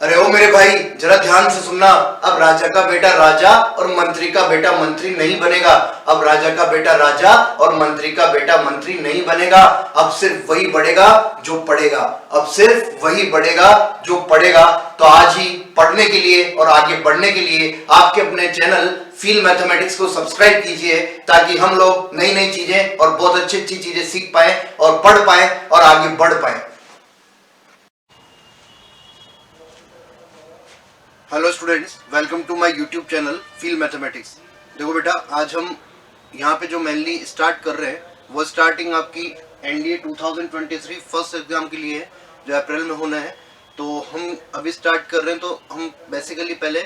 अरे ओ मेरे भाई, जरा ध्यान से सुनना। अब राजा का बेटा राजा और मंत्री का बेटा मंत्री नहीं बनेगा। अब राजा का बेटा राजा और मंत्री का बेटा मंत्री नहीं बनेगा। अब सिर्फ वही बढ़ेगा जो पढ़ेगा। अब सिर्फ वही बढ़ेगा जो पढ़ेगा। तो आज ही पढ़ने के लिए और आगे बढ़ने के लिए आपके अपने चैनल फील मैथमेटिक्स को सब्सक्राइब कीजिए, ताकि हम लोग नई नई चीजें और बहुत अच्छी अच्छी चीजें सीख पाए और पढ़ पाए और आगे बढ़ पाए। Hello students, welcome to my YouTube channel feel mathematics. देखो बेटा, आज हम यहाँ पे जो मेनली स्टार्ट कर रहे हैं वो स्टार्टिंग आपकी एनडीए 2023 फर्स्ट एग्जाम के लिए है, जो अप्रैल में होना है। तो हम अभी स्टार्ट कर रहे हैं। तो हम बेसिकली पहले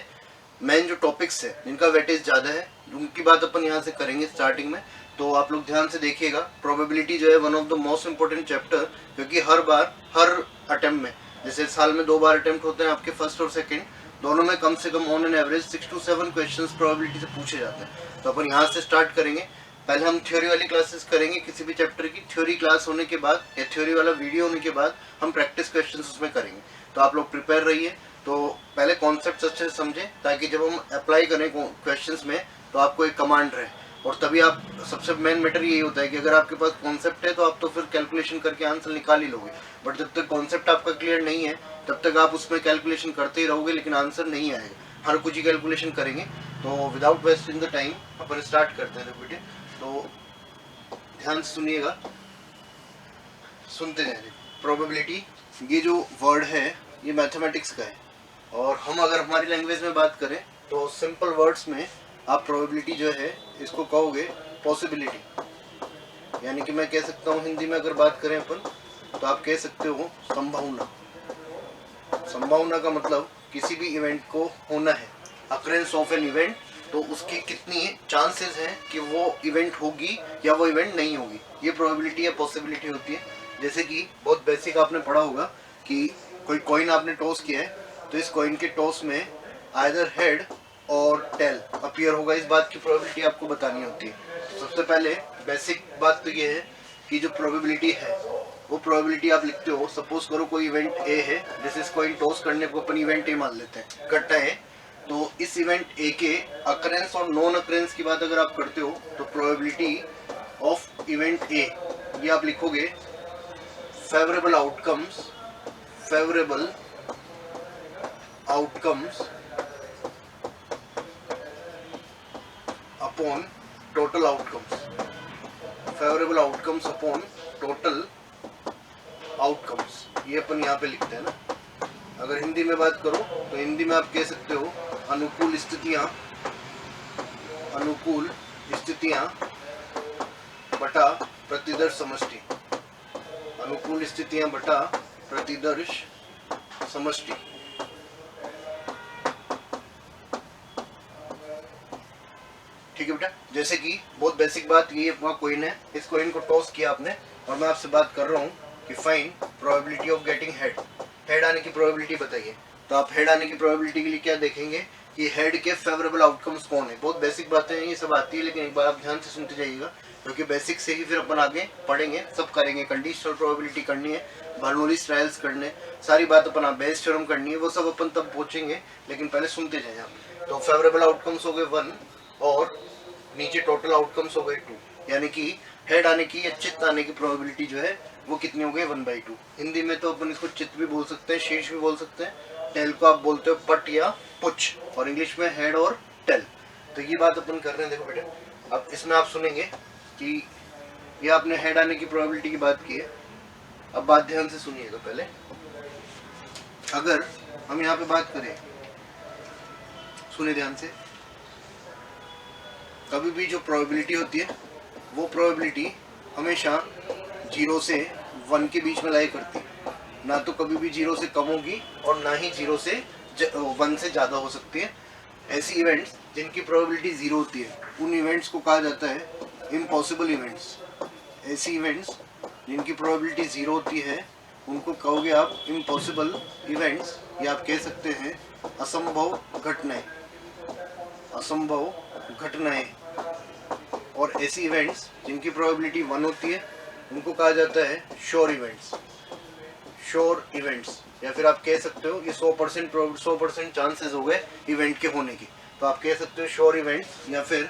मेन जो टॉपिक्स है जिनका वेटेज ज़्यादा है उनकी बात अपन यहाँ से करेंगे स्टार्टिंग में। तो आप लोग ध्यान से देखिएगा। प्रोबेबिलिटी जो है one of the most important chapter, क्योंकि हर बार हर अटेम्प्ट में, जैसे साल में 2 बार अटेम्प्ट होते हैं आपके फर्स्ट और सेकंड, दोनों में कम से come on an average 6 to 7 questions probability से पूछे जाते हैं। तो अपन यहाँ से स्टार्ट करेंगे। पहले हम थ्योरी वाली क्लासेस करेंगे किसी भी चैप्टर की। थ्योरी क्लास होने के बाद या थ्योरी वाला वीडियो होने के बाद हम प्रैक्टिस क्वेश्चंस उसमें करेंगे। तो आप लोग प्रिपेयर रहिए। तो पहले कॉन्सेप्ट अच्छे से समझें, ताकि जब हम अप्लाई करें क्वेश्चंस में तो आपको एक कमांड रहे। और तभी आप, सबसे मेन मैटर यही होता है कि अगर आपके पास कॉन्सेप्ट है तो आप तो फिर कैलकुलेशन करके आंसर निकाल ही लोगे। बट जब तक कॉन्सेप्ट आपका क्लियर नहीं है तब तक आप उसमें कैलकुलेशन करते ही रहोगे, लेकिन आंसर नहीं आएगा। हर कुछ ही कैलकुलेशन करेंगे। तो without wasting the time upon start करते हैं बेटे। तो ध्यान से सुनिएगा, सुनते जाइए। प्रोबेबिलिटी, ये जो वर्ड है ये मैथमेटिक्स का है, और हम अगर हमारी लैंग्वेज में बात करें तो सिंपल वर्ड्स में आप प्रोबेबिलिटी जो है इसको कहोगे पॉसिबिलिटी। यानी कि मैं कह सकता हूँ हिंदी में अगर बात करें अपन, तो आप कह सकते हो संभावना। संभावना का मतलब किसी भी इवेंट को होना है, अकरेंस ऑफ एन इवेंट, तो उसकी कितनी चांसेस हैं कि वो इवेंट होगी या वो इवेंट नहीं होगी, ये प्रोबेबिलिटी या पॉसिबिलिटी होती है। जैसे कि बहुत बेसिक आपने पढ़ा होगा कि कोई कॉइन आपने टॉस किया है, तो इस कॉइन के टॉस में आइदर हेड और टेल अपीयर होगा, इस बात की प्रोबेबिलिटी आपको बतानी होती है। तो सबसे पहले बेसिक बात तो ये है कि जो प्रोबेबिलिटी है वो प्रोबेबिलिटी आप लिखते हो। सपोज करो कोई इवेंट ए है, जैसे इस कॉइन टॉस करने को अपन इवेंट ए मान लेते हैं, गट्टा है। तो इस इवेंट ए के अकरेंस और नॉन अकरेंस की बात अगर आप करते हो तो प्रोबेबिलिटी ऑफ इवेंट ए, ये आप लिखोगे favourable outcomes, favourable outcomes upon total outcomes, favourable outcomes upon total outcomes, ये अपन यहाँ पे लिखते हैं ना। अगर हिंदी में बात करो तो हिंदी में आप कह सकते हो अनुकूल स्थितियां, अनुकूल स्थितियां बटा प्रतिदर्श समष्टि, अनुकूल स्थितियां बटा प्रतिदर्श समष्टि। ठीक है बेटा। जैसे कि बहुत बेसिक बात, ये अपना कॉइन है, इस कॉइन को टॉस किया आपने, और मैं आपसे बात कर रहा हूँ कि find probability of getting head, head आने की प्रोबेबिलिटी बताइए। तो आप हेड आने की प्रोबेबिलिटी के लिए क्या देखेंगे कि हेड के फेवरेबल आउटकम्स कौन है। बहुत बेसिक बातें हैं, ये सब आती है, लेकिन एक बार आप ध्यान से सुनते जाइएगा, क्योंकि बेसिक से ही फिर अपन आगे पढ़ेंगे, सब करेंगे। कंडीशनल प्रोबेबिलिटी करनी है, बर्नौलीज ट्रायल्स करने, सारी बात अपन बेस थ्योरम करनी है, वो सब अपन तब पहुंचेंगे, लेकिन पहले सुनते जाए आप। तो फेवरेबल आउटकम्स हो गए 1 और नीचे टोटल आउटकम्स हो गए 2, यानी कि हेड आने की या चित्त आने की प्रोबेबिलिटी जो है वो कितनी हो गई 1/2। हिंदी में तो अपन इसको चित्त भी बोल सकते हैं, शीर्ष भी बोल सकते हैं, टेल को आप बोलते हो पट या पुच, और इंग्लिश में हेड और टेल। तो ये बात अपन कर रहे हैं। देखो बेटे, अब इसमें आप सुनेंगे कि ये आपने हेड आने की प्रोबेबिलिटी की बात की है। अब बात ध्यान से सुनिएगा। पहले अगर हम यहाँ पे बात करें, सुने ध्यान से, कभी भी जो प्रोबेबिलिटी होती है वो प्रोबेबिलिटी हमेशा 0 से 1 के बीच में लाई करती है, ना तो कभी भी 0 से कम होगी और ना ही 0 से 1 से ज़्यादा हो सकती है। ऐसी इवेंट्स जिनकी प्रोबेबिलिटी 0 होती है उन इवेंट्स को कहा जाता है इम्पॉसिबल इवेंट्स। ऐसी इवेंट्स जिनकी प्रोबेबिलिटी 0 होती है उनको कहोगे आप इम्पॉसिबल इवेंट्स, या आप कह सकते हैं असंभव घटनाएं, असंभव घटनाएं। और ऐसी इवेंट्स जिनकी प्रोबेबिलिटी 1 होती है उनको कहा जाता है श्योर इवेंट्स, श्योर इवेंट्स, या फिर आप कह सकते हो ये 100% चांसेस हो गए इवेंट के होने की, तो आप कह सकते हो श्योर इवेंट्स या फिर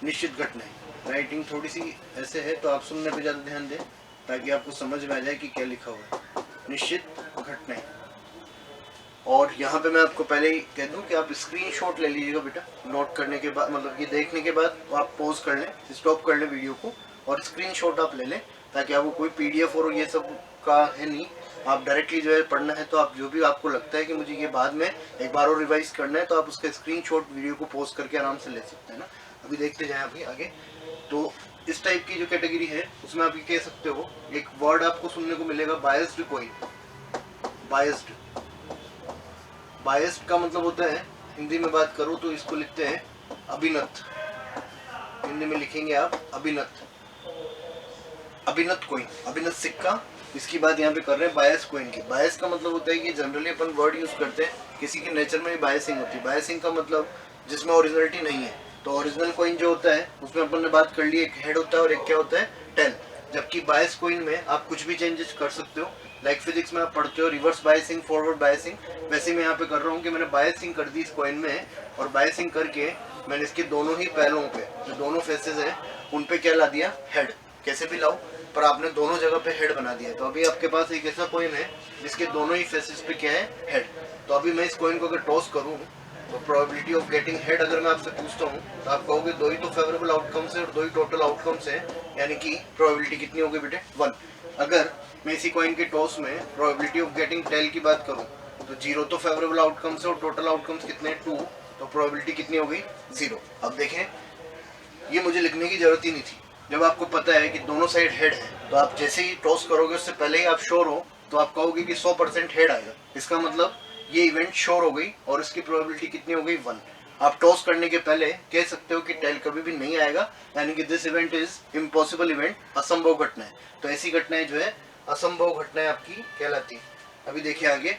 निश्चित घटनाएं। राइटिंग थोड़ी सी ऐसे है तो आप सुनने पे ज़्यादा ध्यान दें ताकि आपको समझ में आ जाए कि क्या लिखा हुआ है, निश्चित घटनाएं। और यहाँ पे मैं आपको पहले ही कह दूं कि आप स्क्रीनशॉट ले लीजिएगा बेटा, नोट करने के बाद, मतलब ये देखने के बाद आप पॉज कर लें, स्टॉप कर लें वीडियो को और स्क्रीनशॉट आप ले लें, ताकि आपको कोई पीडीएफ और ये सब का है नहीं, आप डायरेक्टली जो है पढ़ना है तो आप जो भी आपको लगता है कि मुझे ये बाद में एक बार और रिवाइज करना है तो आप उसका स्क्रीनशॉट वीडियो को पॉज करके आराम से ले सकते हैं ना। अभी देखते जाएँ अभी आगे। तो इस टाइप की जो कैटेगरी है उसमें आप ये कह सकते हो, एक वर्ड आपको सुनने को मिलेगा बायस्ड कॉइन। बायस्ड, बायस्ड का मतलब होता है, हिंदी में बात करूं तो इसको लिखते हैं अभिनत, हिंदी में लिखेंगे आप अभिनत, अभिनत कॉइन, अभिनत सिक्का। इसकी बात यहाँ पे कर रहे हैं बायस कॉइन की। बायस का मतलब होता है कि जनरली अपन वर्ड यूज करते हैं, किसी के नेचर में भी बायसिंग होती है। बायसिंग का मतलब जिसमें ओरिजिनलिटी नहीं है। तो ओरिजिनल कॉइन जो होता है उसमें अपन ने बात कर ली, एक हेड होता है और एक क्या होता है, टेल। जबकि बायस कॉइन में आप कुछ भी चेंजेस कर सकते हो, लाइक फिजिक्स में आप पढ़ते हो रिवर्स बायसिंग, फॉरवर्ड बायसिंग, वैसे मैं यहाँ पे कर रहा हूँ कि मैंने बायसिंग कर दी इस कॉइन में, और बायसिंग करके मैंने इसके दोनों ही पहलुओं पे, जो दोनों फेसेस हैं उन पे क्या ला दिया, हेड। कैसे भी लाओ पर आपने दोनों जगह पे हेड बना दिया। तो अभी आपके पास एक ऐसा कॉइन है जिसके दोनों ही फेसेस पे क्या है, हेड। तो अभी मैं इस कॉइन को अगर टॉस करूँ तो प्रोबेबिलिटी ऑफ गेटिंग हेड अगर मैं आपसे पूछता हूँ तो आप कहोगे दो ही तो फेवरेबल आउटकम्स है और दो ही टोटल आउटकम्स है, यानी कि प्रोबेबिलिटी कितनी होगी बेटे, 1। अगर मैं इसी कॉइन के टॉस में प्रोबेबिलिटी ऑफ गेटिंग टेल की बात करूँ तो 0 तो फेवरेबल आउटकम्स है और टोटल आउटकम्स कितने, 2, तो प्रोबेबिलिटी कितनी हो गई, 0। अब देखें, ये मुझे लिखने की जरूरत ही नहीं थी। जब आपको पता है कि दोनों साइड हेड है तो आप जैसे ही टॉस करोगे उससे पहले ही आप श्योर हो तो आप कहोगे कि 100% हेड आएगा। इसका मतलब ये इवेंट श्योर हो गई और इसकी प्रोबेबिलिटी कितनी हो गई, 1। आप टॉस करने के पहले कह सकते हो कि टेल कभी भी नहीं आएगा, यानी कि this event is impossible event, असंभव घटनाएं। तो ऐसी घटनाएं जो है असंभव घटनाएं आपकी कहलाती है। अभी देखिए आगे,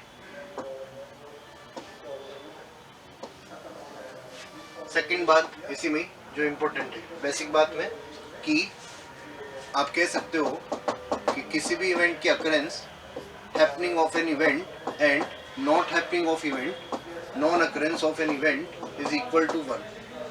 सेकंड बात इसी में जो इम्पोर्टेंट है बेसिक बात में, कि आप कह सकते हो कि किसी भी इवेंट की occurrence, happening of an event and not happening of event, non occurrence of an event is equal to 1।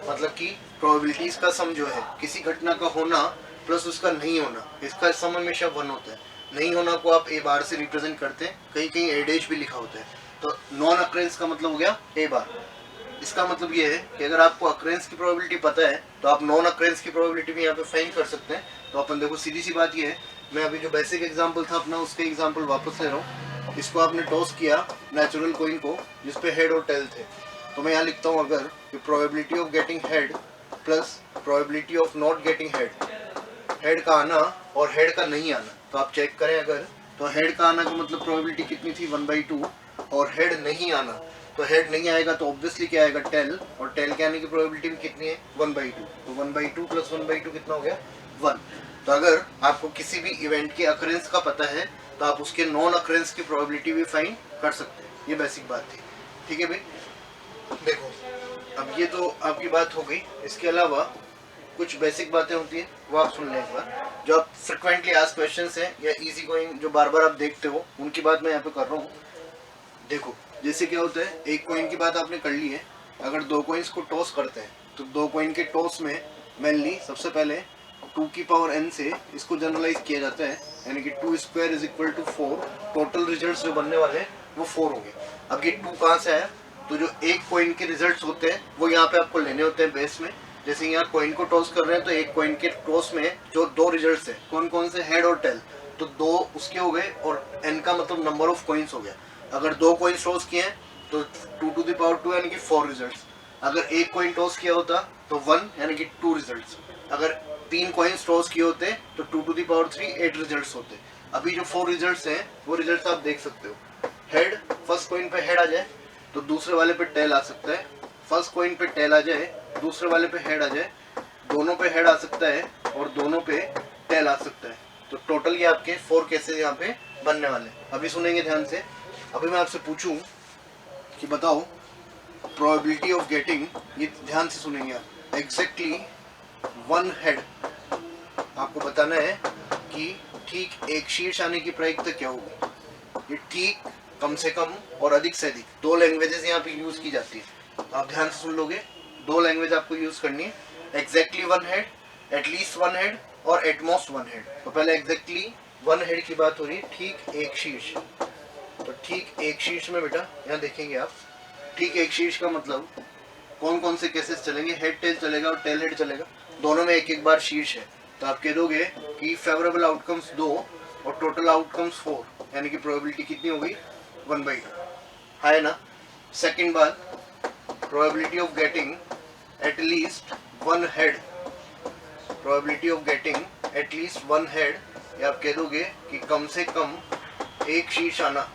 मतलब कि प्रोबेबिलिटीज का सम जो है किसी घटना का होना प्लस उसका नहीं होना, इसका सम हमेशा 1 होता है। नहीं होना को आप ए बार से रिप्रेजेंट करते हैं, कहीं कहीं ए डैश भी लिखा होता है। तो नॉन अकरेंस का मतलब हो गया ए बार। इसका मतलब ये है कि अगर आपको अकरेंस की प्रोबेबिलिटी पता है तो आप नॉन अकरेंस की प्रोबेबिलिटी भी यहाँ पे फाइंड कर सकते हैं। तो अपन देखो सीधी सी बात ये है, मैं अभी जो बेसिक एग्जांपल था अपना उसके एग्जांपल वापस ले रहा हूँ। इसको आपने टॉस किया नेचुरल कॉइन को जिसपे हेड और टेल थे, तो मैं यहाँ लिखता हूँ अगर कि probability of getting head plus probability of not getting head, head का आना और हेड का नहीं आना। तो आप चेक करें अगर, तो हेड का आना का मतलब प्रोबेबिलिटी कितनी थी, 1/2, और हेड नहीं आना, तो हेड नहीं आएगा तो ऑब्वियसली क्या आएगा, टेल, और टेल के आने की प्रोबेबिलिटी भी कितनी है, 1/2। तो 1/2 प्लस 1/2 कितना हो गया, 1। तो अगर आपको किसी भी इवेंट के अकरेंस का पता है तो आप उसके नॉन अकरेंस की प्रोबेबिलिटी भी फाइंड कर सकते हैं। ये बेसिक बात थी, ठीक है भाई। देखो अब ये तो आपकी बात हो गई, इसके अलावा कुछ बेसिक बातें होती हैं वो आप सुन लें एक बार। जो आप फ्रिक्वेंटली आस्क्ड क्वेश्चंस हैं या इजी गोइंग जो बार बार आप देखते हो उनकी बात मैं यहाँ पे कर रहा हूँ। देखो जैसे क्या होता है, एक कॉइन की बात आपने कर ली है, अगर दो कॉइन्स को टॉस करते हैं तो दो कॉइन के टॉस में मेनली सबसे पहले 2 की पावर n से इसको जनरलाइज किया जाता है, यानी कि 2² = 4। टोटल रिजल्ट्स जो बनने वाले हैं वो 4 होंगे। अब ये 2 कहाँ से आया, तो जो एक कॉइन के रिजल्ट्स होते हैं वो यहाँ पे आपको लेने होते हैं बेस में। जैसे यहाँ कॉइन को टॉस कर रहे हैं तो एक कॉइन के टॉस में जो 2 रिजल्ट्स हैं कौन कौन से, हेड और टेल, तो 2 उसके हो गए और n का मतलब नंबर ऑफ कॉइन्स हो गया। अगर 2 कॉइन्स टॉस किए हैं तो 2 यानी कि 4 रिजल्ट्स। अगर एक कॉइन टॉस किया होता तो 1 यानी कि 2 रिजल्ट्स। अगर 3 कॉइन्स टॉस किए होते तो 2⁻3 8 रिजल्ट्स होते। अभी जो 4 रिजल्ट्स हैं वो रिजल्ट्स आप देख सकते हो। हेड, फर्स्ट कॉइन पे हेड आ जाए तो दूसरे वाले पे टेल आ सकता है, फर्स्ट कॉइन पे टेल आ जाए दूसरे वाले पे हेड आ जाए, दोनों पे हेड आ सकता है और दोनों पे टेल आ सकता है। तो टोटल ये आपके 4 केसेस यहाँ पे बनने वाले। अभी सुनेंगे ध्यान से। अभी मैं आपसे पूछूं कि बताओ प्रोबेबिलिटी ऑफ गेटिंग, ये ध्यान से सुनेंगे आप, एग्जैक्टली 1 हेड। आपको बताना है कि ठीक एक शीर्ष आने की प्रायिकता क्या होगी। ये ठीक, कम से कम और अधिक से अधिक, दो लैंग्वेजेस यहाँ पे यूज की जाती है। आप ध्यान से सुन लोगे, दो लैंग्वेज आपको यूज करनी है। Exactly one head, at least one head और एटमोस्ट वन हेड। तो पहले एग्जैक्टली वन हेड की बात हो रही है, ठीक एक शीर्ष। तो ठीक एक शीर्ष में बेटा यहाँ देखेंगे आप, ठीक एक शीर्ष का मतलब कौन कौन से केसेस चलेंगे, हेड टेल चलेगा और टेल हेड चलेगा, दोनों में एक एक बार शीर्ष है। तो आप कह दोगे कि फेवरेबल आउटकम्स 2 और टोटल आउटकम्स 4, यानी कि प्रोबेबिलिटी कितनी हो गई 1/2, है ना। सेकंड बात, probability of getting at least one head, probability of getting at least one head, या आप कह दोगे कि कम से कम एक शीर्ष आना,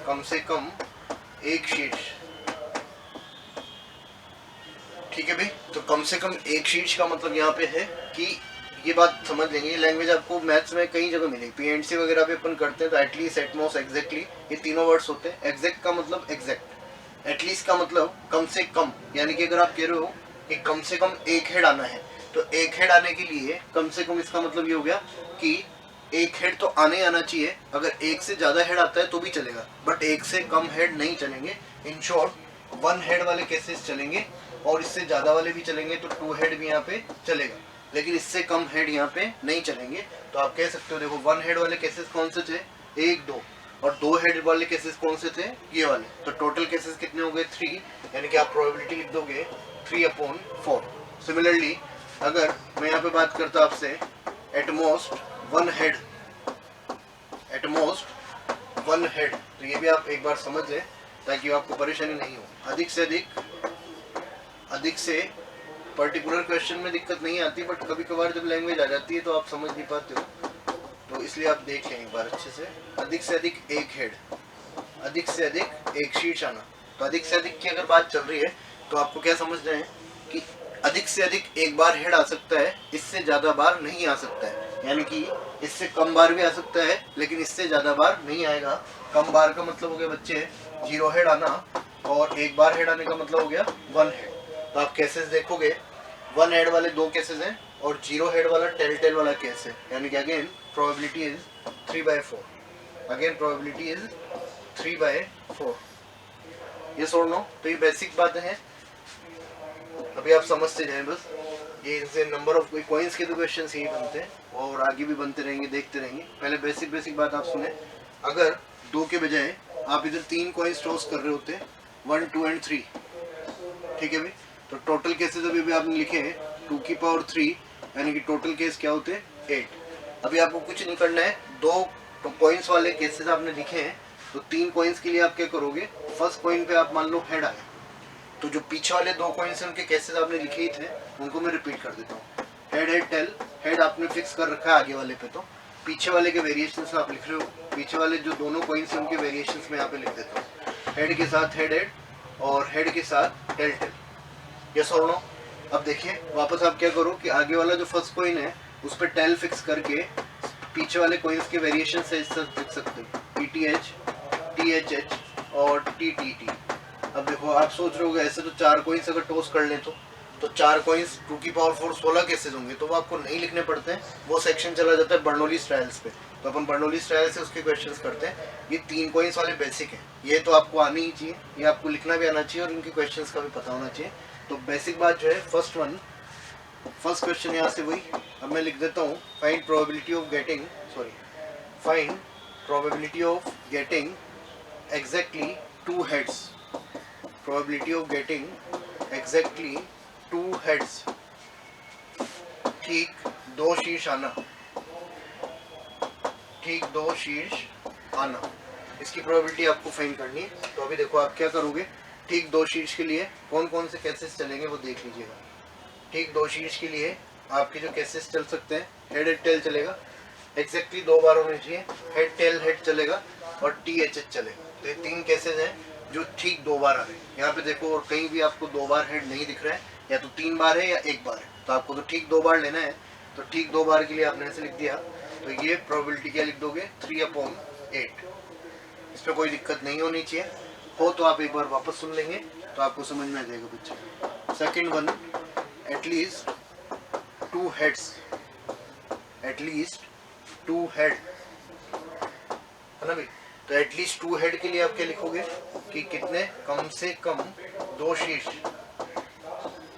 कम से कम एक शीर्ष। ठीक है भाई, तो कम से कम एक शीर्ष का मतलब यहाँ पे है कि ये बात समझ लेंगे, ये लैंग्वेज आपको मैथ्स में कई जगह मिलेगी, पीएनसी वगैरह पे अपन करते हैं तो एटलीस्ट, एटमोस्ट, एग्जैक्टली, ये तीनों वर्ड्स होते हैं। एग्जैक्ट का मतलब एग्जैक्ट, एटलीस्ट का मतलब कम से कम, यानी कि अगर आप कह रहे हो कि कम से कम एक हेड आना है, तो एक हेड आने के लिए कम से कम इसका मतलब ये हो गया कि एक हेड तो आने आना चाहिए। अगर एक से ज्यादा हेड आता है तो भी चलेगा, बट एक से कम हेड नहीं चलेंगे। इन शॉर्ट वन हेड वाले केसेस चलेंगे और इससे ज्यादा वाले भी चलेंगे, तो टू हेड भी यहाँ पे चलेगा, लेकिन इससे कम हेड यहाँ पे नहीं चलेंगे। तो आप कह सकते हो, देखो वन हेड वाले केसेस कौन से थे, 1, 2, और दो हेड वाले केसेस कौन से थे, ये वाले। तो टोटल केसेस कितने हो गए 3, यानी कि आप प्रोबेबिलिटी लिख दोगे 3/4। सिमिलरली अगर मैं यहाँ पे बात करता आपसे at most one head, at most one head, तो ये भी आप एक बार समझ लें ताकि आपको परेशानी नहीं हो। अधिक से अधिक से पर्टिकुलर क्वेश्चन में दिक्कत नहीं आती, बट कभी कभार जब लैंग्वेज आ जाती है तो आप समझ नहीं पाते हो, तो इसलिए आप देख लें एक बार अच्छे से। अधिक से अधिक एक हेड, अधिक से अधिक एक शीर्ष आना। तो अधिक से अधिक की अगर बात चल रही है तो आपको क्या समझना है कि अधिक से अधिक एक बार हेड आ सकता है, इससे ज्यादा बार नहीं आ सकता है, यानी कि इससे कम बार भी आ सकता है लेकिन इससे ज्यादा बार नहीं आएगा। कम बार का मतलब हो गया बच्चे 0 हेड आना, और एक बार हेड आने का मतलब हो गया 1 हेड। तो आप केसेस देखोगे, 1 हेड वाले 2 केसेस हैं और 0 हेड वाला टेल वाला केस है, यानी कि again probability is 3/4, again probability is 3/4। ये सोच लो, तो ये बेसिक बातें हैं, अभी आप समझते जाएं बस। ये इनसे नंबर ऑफ कॉइन्स के तो क्वेश्चन यही बनते हैं और आगे भी बनते रहेंगे, देखते रहेंगे। पहले बेसिक बात आप सुने, अगर 2 के बजाय आप इधर 3 कॉइन्स टॉस कर रहे होते, 1, 2 एंड 3, ठीक है भाई, तो टोटल केसेस अभी आपने लिखे हैं 2 की पावर 3, यानी कि टोटल केस क्या होते हैं 8। अभी आपको कुछ नहीं करना है, 2 कॉइन्स वाले केसेस आपने लिखे हैं, तो 3 कॉइन्स के लिए आप क्या करोगे, फर्स्ट कॉइन पे आप मान लो हेड आए, तो जो पीछे वाले 2 कॉइन्स हैं उनके केसेस आपने लिखे ही थे, उनको मैं रिपीट कर देता हूँ। हेड टेल, हेड आपने फिक्स कर रखा है आगे वाले पे, तो पीछे वाले के वेरिएशंस आप लिख रहे हो, पीछे वाले जो दोनों कॉइन्स हैं उनके वेरिएशंस में यहाँ पे लिख देता हूँ, हेड के साथ हेड और हेड के साथ टेल। यस और नो। अब देखिए वापस आप क्या करो कि आगे वाला जो फर्स्ट कॉइन है उस पर टेल फिक्स करके पीछे वाले कॉइन्स के वेरिएशन से लिख सकते हो, TTH, THH और TTT। अब देखो आप सोच रहे हो ऐसे तो 4 कॉइन्स अगर टॉस कर लें तो 4 कॉइन्स 2 की पावर 4 16 केसेस होंगे, तो वो आपको नहीं लिखने पड़ते हैं, वो सेक्शन चला जाता है बर्नौलीज ट्रायल्स पे, तो अपन बर्नौलीज ट्रायल से उसके क्वेश्चंस करते हैं। ये 3 कॉइन्स वाले बेसिक हैं, ये तो आपको आनी ही चाहिए, ये आपको लिखना भी आना चाहिए और इनके क्वेश्चंस का भी पता होना चाहिए। तो बेसिक बात जो है फर्स्ट क्वेश्चन यहाँ से वही, अब मैं लिख देता हूँ, find probability of getting exactly 2 heads, probability of getting exactly 2 heads, ठीक 2 शीर्ष आना, ठीक 2 शीर्ष आना, इसकी प्रोबेबिलिटी आपको फाइंड करनी है। तो अभी देखो आप क्या करोगे, ठीक 2 शीर्ष के लिए कौन कौन से केसेस चलेंगे वो देख लीजिएगा। ठीक 2 शीर्ष के लिए आपके जो केसेस चल सकते हैं, हेड टेल चलेगा, एग्जैक्टली 2 बार होने चाहिए, हेड चलेगा और THH चलेगा। तो ये 3 केसेस हैं जो ठीक 2 बार आ रहे हैं। यहाँ पे देखो और कहीं भी आपको 2 बार हेड नहीं दिख रहा है, या तो 3 बार है या 1 बार है, तो आपको तो ठीक 2 बार लेना है, तो ठीक 2 बार के लिए आपने ऐसे लिख दिया, तो ये प्रोबेबिलिटी क्या लिख दोगे 3/8। इस पर कोई दिक्कत नहीं होनी चाहिए, हो तो आप एक बार वापस सुन लेंगे तो आपको समझ में आ जाएगा बच्चे। Second one, at least 2 heads, at least 2 head है ना भाई। तो तो एटलीस्ट 2 हेड के लिए आप क्या लिखोगे कि कितने कम से कम 2 शीर्ष।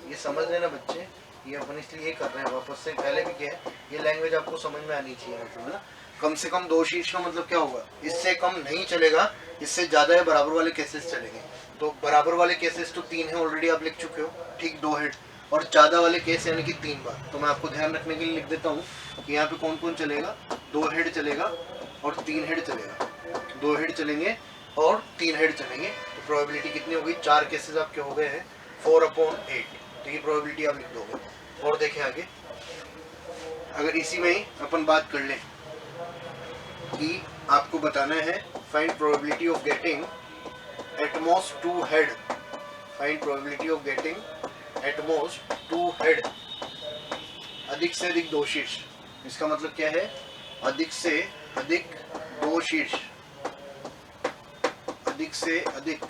ये समझ लेना बच्चे, ये अपन इसलिए कर रहे हैं, वापस से पहले भी क्या है, ये लैंग्वेज आपको समझ में आनी चाहिए। मतलब ना कम से कम 2 शीर्ष का मतलब क्या होगा, इससे कम नहीं चलेगा, इससे ज्यादा या बराबर वाले केसेस चलेंगे। तो बराबर वाले केसेस तो 3 है, ऑलरेडी आप लिख चुके हो, ठीक 2 हेड, और ज्यादा वाले केस यानी कि 3 बार। तो मैं आपको ध्यान रखने के लिए लिख देता हूँ कि यहाँ पे कौन कौन चलेगा, 2 हेड चलेगा और 3 हेड चलेगा, 2 हेड चलेंगे और 3 हेड चलेंगे। तो प्रोबेबिलिटी कितनी होगी, 4 केसेस आपके हो गए हैं 4/8। तो ये प्रोबेबिलिटी आप लिख दोगे। और देखें आगे, अगर इसी में ही अपन बात कर लें कि आपको बताना है find probability of getting at most 2 head, find probability of getting at most 2 head, अधिक से अधिक 2 शीर्ष। इसका मतलब क्या है, अधिक से अधिक 2 शीर्ष, अधिक से अधिक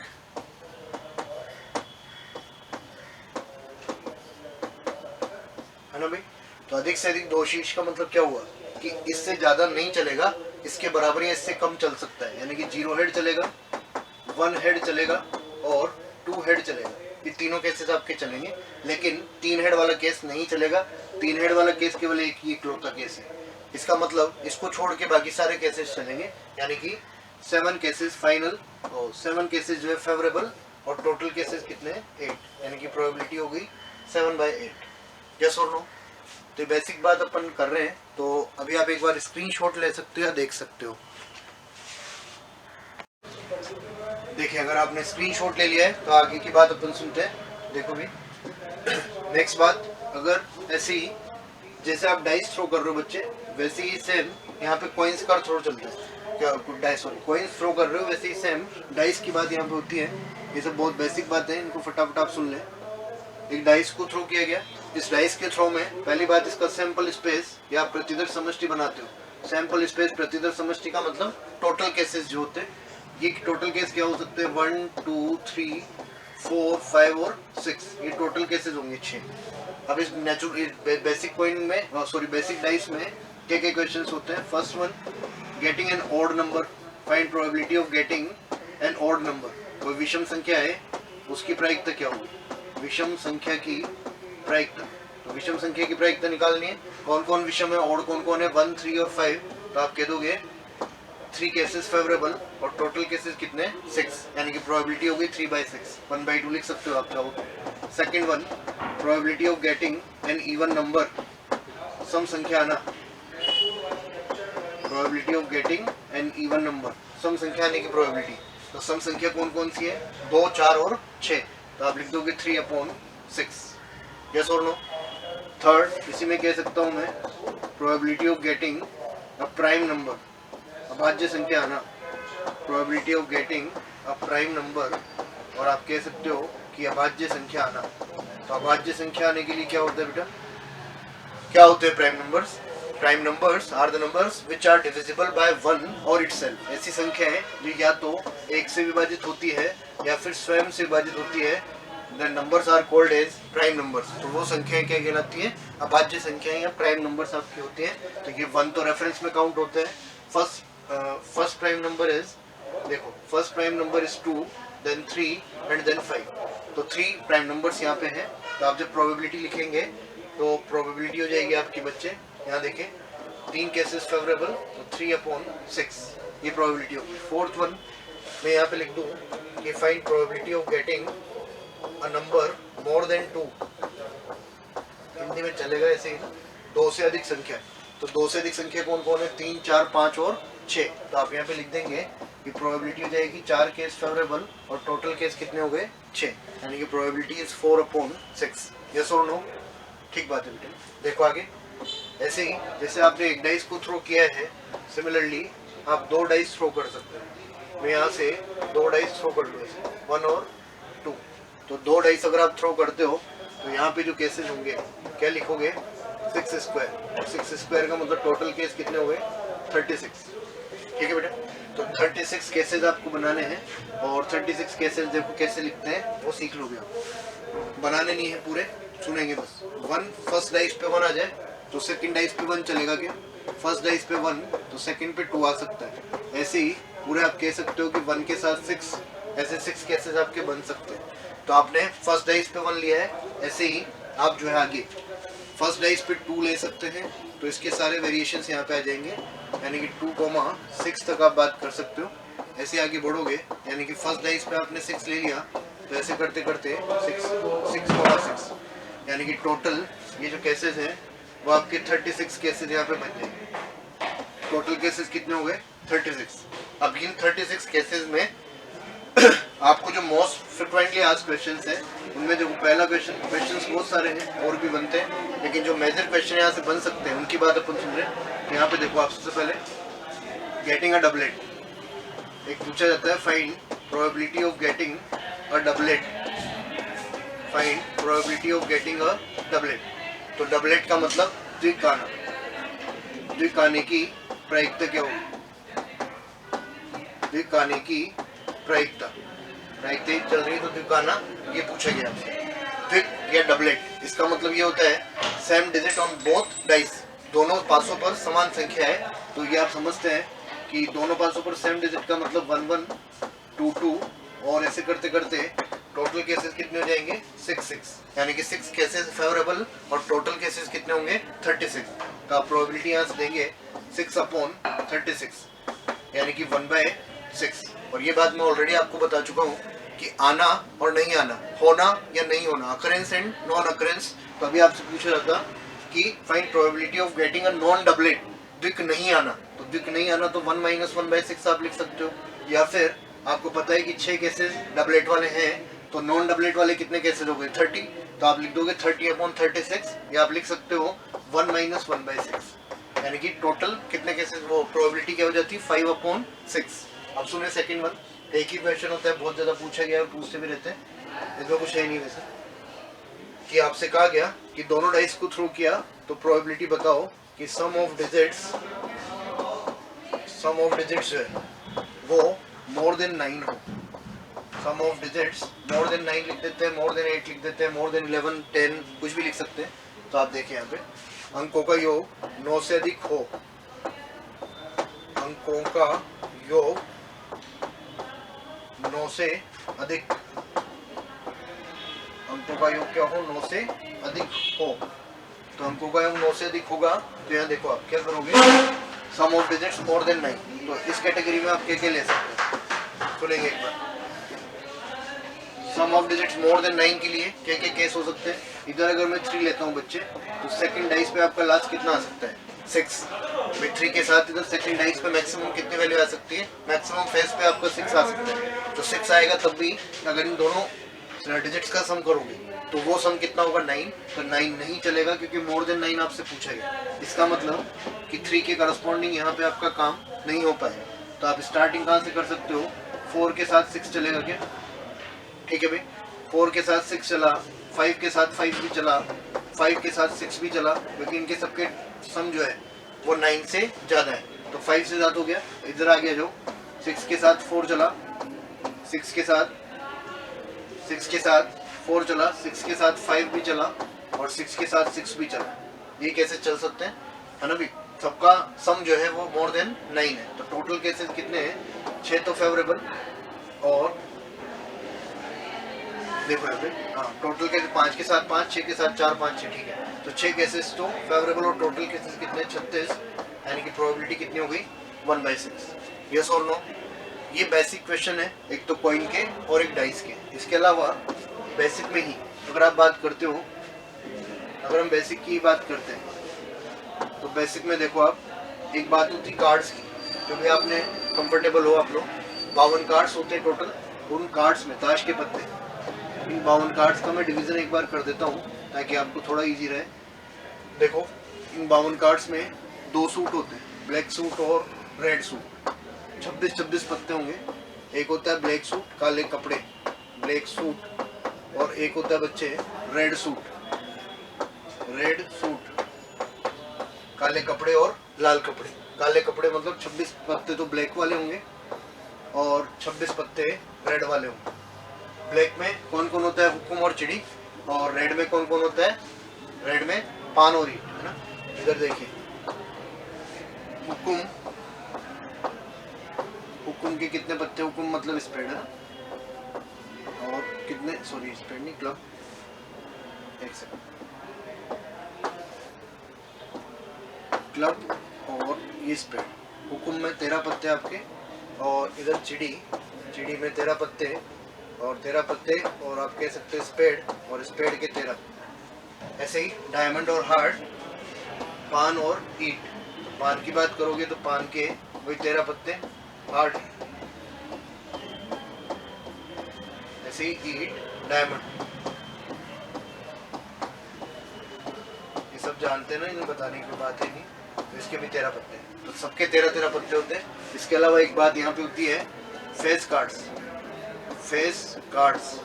है ना भाई। तो अधिक से अधिक 2 शीर्ष का मतलब क्या हुआ कि इससे ज्यादा नहीं चलेगा, इसके बराबर या इससे कम चल सकता है, यानी कि 0 हेड चलेगा, 1 हेड चलेगा और 2 हेड चलेगा। ये तीनों केसेस आपके चलेंगे, लेकिन 3 हेड वाला केस नहीं चलेगा। 3 हेड वाला केस केवल एक ही इकलौता केस है। इसका मतलब इसको छोड़ के बाकी सारे केसेस चलेंगे, यानी कि 7 केसेस फाइनल और 7 केसेस जो है फेवरेबल, और टोटल केसेस कितने हैं 8, यानी कि प्रोबेबिलिटी हो गई 7/8। यस और नो। तो बेसिक बात अपन कर रहे हैं। तो अभी आप एक बार स्क्रीनशॉट ले सकते हो या देख सकते हो। देखिए, अगर आपने स्क्रीनशॉट ले लिया है तो आगे की बात अपन सुनते हैं। देखो भी नेक्स्ट बात, अगर ऐसे ही जैसे आप डाइस थ्रो कर रहे हो बच्चे, वैसे ही सेम यहाँ पे कॉइन्स का थ्रो चलता है, क्या डाइस सॉरी कॉइन्स थ्रो कर रहे हो, वैसे ही सेम डाइस की बात यहाँ पे होती है। ये सब बहुत बेसिक बात है, इनको फटाफट आप सुन लें। एक डाइस को थ्रो किया गया, इस डाइस के थ्रो में पहली बात इसका सैंपल स्पेस या प्रतिदर्श समष्टि बनाते हो। सैंपल स्पेस प्रतिदर्श समष्टि का मतलब टोटल केसेस जो होते हैं, ये टोटल केस क्या हो सकते हैं 1 2 3 4 5 और 6, ये टोटल केसेस होंगे 6। अब इस नेचुरल बेसिक पॉइंट में सॉरी बेसिक डाइस में क्या क्या क्वेश्चंस होते हैं। First one, getting an odd number, find probability of getting N odd number. कोई विषम संख्या है, उसकी प्रायिकता क्या होगी, विषम संख्या की प्रायिकता। तो विषम संख्या की प्रायिकता निकालनी है, कौन कौन विषम है और कौन कौन है 1 3 और 5। तो आप कह दोगे 3 केसेस फेवरेबल और टोटल केसेस कितने 6, यानी कि प्रोबेबिलिटी होगी 3/6, 1/2 लिख सकते हो आप चाहो। Second one, probability of getting an even number, सम संख्या आना, probability of getting an even number, सम संख्या आने की प्रोबेबिलिटी। तो सम संख्या कौन कौन सी है, 2 4 और 6। तो आप लिख दोगे 3/6। यस और नो। थर्ड, इसी में कह सकता हूँ मैं, probability of getting a prime number, अभाज्य संख्या आना, probability of getting a prime number, और आप कह सकते हो कि अभाज्य संख्या आना। तो अभाज्य संख्या आने के लिए क्या होता है बेटा, क्या होते हैं prime numbers. Prime numbers are the numbers which are divisible by 1 और इटसेल्फ। ऐसी संख्या है जो या तो 1 से विभाजित होती है या फिर स्वयं से विभाजित होती है। The numbers are called as prime numbers. तो वो संख्याएं क्या कहलाती हैं, अभाज्य संख्याएं या प्राइम नंबर्स आपकी होती हैं। तो ये 1 तो रेफरेंस में काउंट होते हैं। फर्स्ट प्राइम नंबर इज, देखो first prime number is 2, then 3 and then 5। तो 3 प्राइम नंबर्स यहाँ पे हैं। तो आप जब प्रोबेबिलिटी लिखेंगे तो प्रोबेबिलिटी हो जाएगी आपकी बच्चे, यहाँ देखें 3 केसेस फेवरेबल, तो 3/6 ये प्रोबेबिलिटी होगी। फोर्थ वन मैं यहाँ पे लिख दूँ कि find probability of getting a number more than 2, Hindi में चलेगा ऐसे ही, 2 से अधिक संख्या। तो 2 से अधिक संख्या कौन कौन है, 3 4 5 और 6। तो आप यहाँ पे लिख देंगे कि प्रोबेबिलिटी हो जाएगी 4 केस फेवरेबल और टोटल केस कितने हो गए 6, यानी कि प्रोबेबिलिटी इज 4/6। यस और नो, ठीक बात है बेटे। देखो आगे, ऐसे ही जैसे आपने एक डाइस को थ्रो किया है, सिमिलरली आप 2 डाइस थ्रो कर सकते हैं। मैं यहाँ से 2 डाइस थ्रो कर लूँ, ऐसे 1 और 2। तो 2 डाइस अगर आप थ्रो करते हो तो यहाँ पे जो केसेस होंगे क्या लिखोगे 6 स्क्वायर, और 6 स्क्वायर का मतलब टोटल केस कितने हो गए 36। ठीक है बेटा। तो 36 केसेस आपको बनाने हैं, और 36 केसेस देखो कैसे लिखते हैं वो सीख लोगे आप। बनाने नहीं है पूरे, सुनेंगे बस। 1 फर्स्ट डाइस पे 1 आ जाए तो सेकंड डाइस पे 1 चलेगा क्या, फर्स्ट डाइस पे 1 तो सेकंड पे 2 आ सकता है। ऐसे ही पूरे आप कह सकते हो कि 1 के साथ 6, ऐसे 6 केसेस आपके बन सकते हैं। तो आपने फर्स्ट डाइस पे 1 लिया है, ऐसे ही आप जो है आगे फर्स्ट डाइस पे 2 ले सकते हैं। तो इसके सारे वेरिएशंस यहाँ पे आ जाएंगे, यानी कि 2,6 तक आप बात कर सकते हो। ऐसे आगे बढ़ोगे, यानी कि फर्स्ट डाइस पे आपने 6 ले लिया, तो ऐसे करते करते 6,6, यानी कि टोटल ये जो केसेस हैं वो आपके 36 केसेस यहाँ पे बन जाएंगे। टोटल केसेस कितने हो गए? 36। अब इन 36 केसेस में आपको जो मोस्ट फ्रिक्वेंटली आस्क्ड क्वेश्चंस है उनमें जो पहला क्वेश्चंस बहुत सारे हैं और भी बनते हैं, लेकिन जो मेजर क्वेश्चन यहाँ से बन सकते हैं उनकी बात अपन सुन रहे हैं। यहाँ पे देखो, आप सबसे पहले गेटिंग अ डबलेट एक पूछा जाता है, find probability of getting a doublet, find probability of getting a doublet. तो डबलेट का मतलब द्विकाना, द्विकाने की प्रायिकता क्या होगी? द्विकाने की प्रायिकता चल रही है, तो द्विकाना ये पूछा गया आपसे। द्विक या डबलेट, इसका मतलब ये होता है same digit on both dice, दोनों पासों पर समान संख्या है। तो ये आप समझते हैं कि दोनों पासों पर सेम डिजिट का मतलब 1 1 2 2, और ऐसे करते करते टोटल केसेस कितने हो जाएंगे? 6 6, यानी कि 6 केसेस फेवरेबल और टोटल केसेस कितने होंगे? 36। तो आप प्रोबेबिलिटी यहाँ से देंगे 6/36, यानी कि 1/6। और ये बात मैं ऑलरेडी आपको बता चुका हूँ कि आना और नहीं आना, होना या नहीं होना, अकरेंस एंड नॉन अकरेंस। तो अभी आपसे पूछा जाता कि find probability of getting a non doublet, द्विक नहीं आना। तो द्विक नहीं आना तो 1 - 1/6 आप लिख सकते हो, या फिर आपको पता है कि 6 केसेस डबलेट वाले हैं, तो नॉन डबलेट वाले कितने केसेस हो गए? 30। तो आप लिख दोगे 30/36, या आप लिख सकते हो 1 - 1/6, यानी कि टोटल कितने केसेस, वो प्रोबेबिलिटी क्या हो जाती है? 5/6। अब सुने सेकंड वन, एक ही क्वेश्चन होता है, बहुत ज़्यादा पूछा गया और पूछते भी रहते हैं, इसमें कुछ है नहीं वैसे, कि आपसे कहा गया कि दोनों डाइस को थ्रो किया तो प्रोबेबिलिटी बताओ कि सम ऑफ डिजिट्स जो है वो मोर देन 9 हो। सम ऑफ डिजिट्स मोर देन 9 लिख देते हैं, मोर देन 8 लिख देते हैं, मोर देन 11 10 कुछ भी लिख सकते हैं। तो आप देखिए यहाँ पे अंकों का योग 9 से अधिक हो, अंकों का योग 9 से अधिक, अंकों का योग क्या हो? 9 से अधिक हो। तो अंकों का योग 9 से अधिक होगा, तो यहाँ देखो आप क्या करोगे? सम ऑफ डिजिट्स मोर देन 9। तो इस कैटेगरी में आप क्या ले सकते हैं? सुनेंगे एक बार। सम ऑफ डिजिट्स मोर देन 9 के लिए क्या क्या केस हो सकते हैं? इधर अगर मैं 3 लेता हूँ बच्चे, तो सेकंड डाइस पे आपका लास्ट कितना आ सकता है? 6। मैं 3 के साथ इधर सेकंड डाइस पे मैक्सिमम कितनी वैल्यू आ सकती है? मैक्सिमम फेस पे आपका 6 आ सकता है। तो 6 आएगा तब भी अगर इन दोनों डिजिट्स का सम करोगे तो वो सम कितना होगा? 9। तो 9 नहीं चलेगा क्योंकि मोर देन 9 आपसे पूछा गया। इसका मतलब कि 3 के करस्पॉन्डिंग यहाँ पे आपका काम नहीं हो पाएगा। तो आप स्टार्टिंग कहाँ से कर सकते हो? 4 के साथ 6 चलेगा क्या? ठीक है भाई, 4 के साथ 6 चला, 5 के साथ 5 भी चला, 5 के साथ 6 भी चला, लेकिन इनके सबके सम जो है वो 9 से ज़्यादा है। तो 5 से ज़्यादा हो गया, इधर आ गया जो 6 के साथ 4 चला, 6 के साथ 4 चला, 6 के साथ 5 भी चला, और 6 के साथ 6 भी चला। ये कैसे चल सकते हैं, है ना भी? सबका सम जो है वो मोर देन 9 है। तो टोटल केसेस कितने हैं? 6 तो फेवरेबल, और देखो यहाँ पे हाँ, टोटल केसेस 5 के साथ 5, 6 के साथ 4 5 6, ठीक है। तो 6 केसेस तो फेवरेबल, और टोटल केसेस कितने? 36, यानी कि प्रोबेबिलिटी कितनी हो गई? 1/6। यस और नो? ये बेसिक क्वेश्चन है, एक तो कॉइन के और एक डाइस के। इसके अलावा बेसिक में ही अगर आप बात करते हो, अगर हम बेसिक की बात करते हैं, तो बेसिक में देखो आप, एक बात होती कार्ड्स की, जो भी आपने कंफर्टेबल हो आप लोग, 52 कार्ड्स होते हैं टोटल। उन कार्ड्स में ताश के पत्ते, इन 52 कार्ड्स का मैं डिवीज़न एक बार कर देता हूँ ताकि आपको थोड़ा इजी रहे। देखो, इन 52 कार्ड्स में 2 सूट होते हैं, ब्लैक सूट और रेड सूट। 26 पत्ते होंगे। एक होता है ब्लैक सूट, काले कपड़े, ब्लैक सूट, और एक होता है बच्चे रेड सूट, काले कपड़े और लाल कपड़े। काले कपड़े मतलब 26 पत्ते तो ब्लैक वाले होंगे और 26 पत्ते रेड वाले होंगे। ब्लैक में कौन कौन होता है? हुक्म और चिड़ी। और रेड में कौन कौन होता है? रेड में पान और ईंट, है ना? इधर देखिए, हुक्म हुकुम के कितने पत्ते, हुकुम मतलब स्पेड है ना, और कितने, सॉरी स्पेड नहीं, क्लब, एक सेकंड, क्लब और ये स्पेड। हुकुम में 13 पत्ते आपके, और इधर चिड़ी, चिड़ी में 13 पत्ते और 13 पत्ते, और आप कह सकते हैं स्पेड, और स्पेड के 13। ऐसे ही डायमंड और हार्ट, पान और ईट। तो पान की बात करोगे तो पान के वही 13 पत्ते, हार्ट, ऐसे ही ईट, डायमंड, ये सब जानते हैं ना, इन्हें बताने की बात है नहीं। तो इसके भी 13 पत्ते, तो सबके 13-13 पत्ते होते हैं। इसके अलावा एक बात यहाँ पे होती है, face cards. Face cards,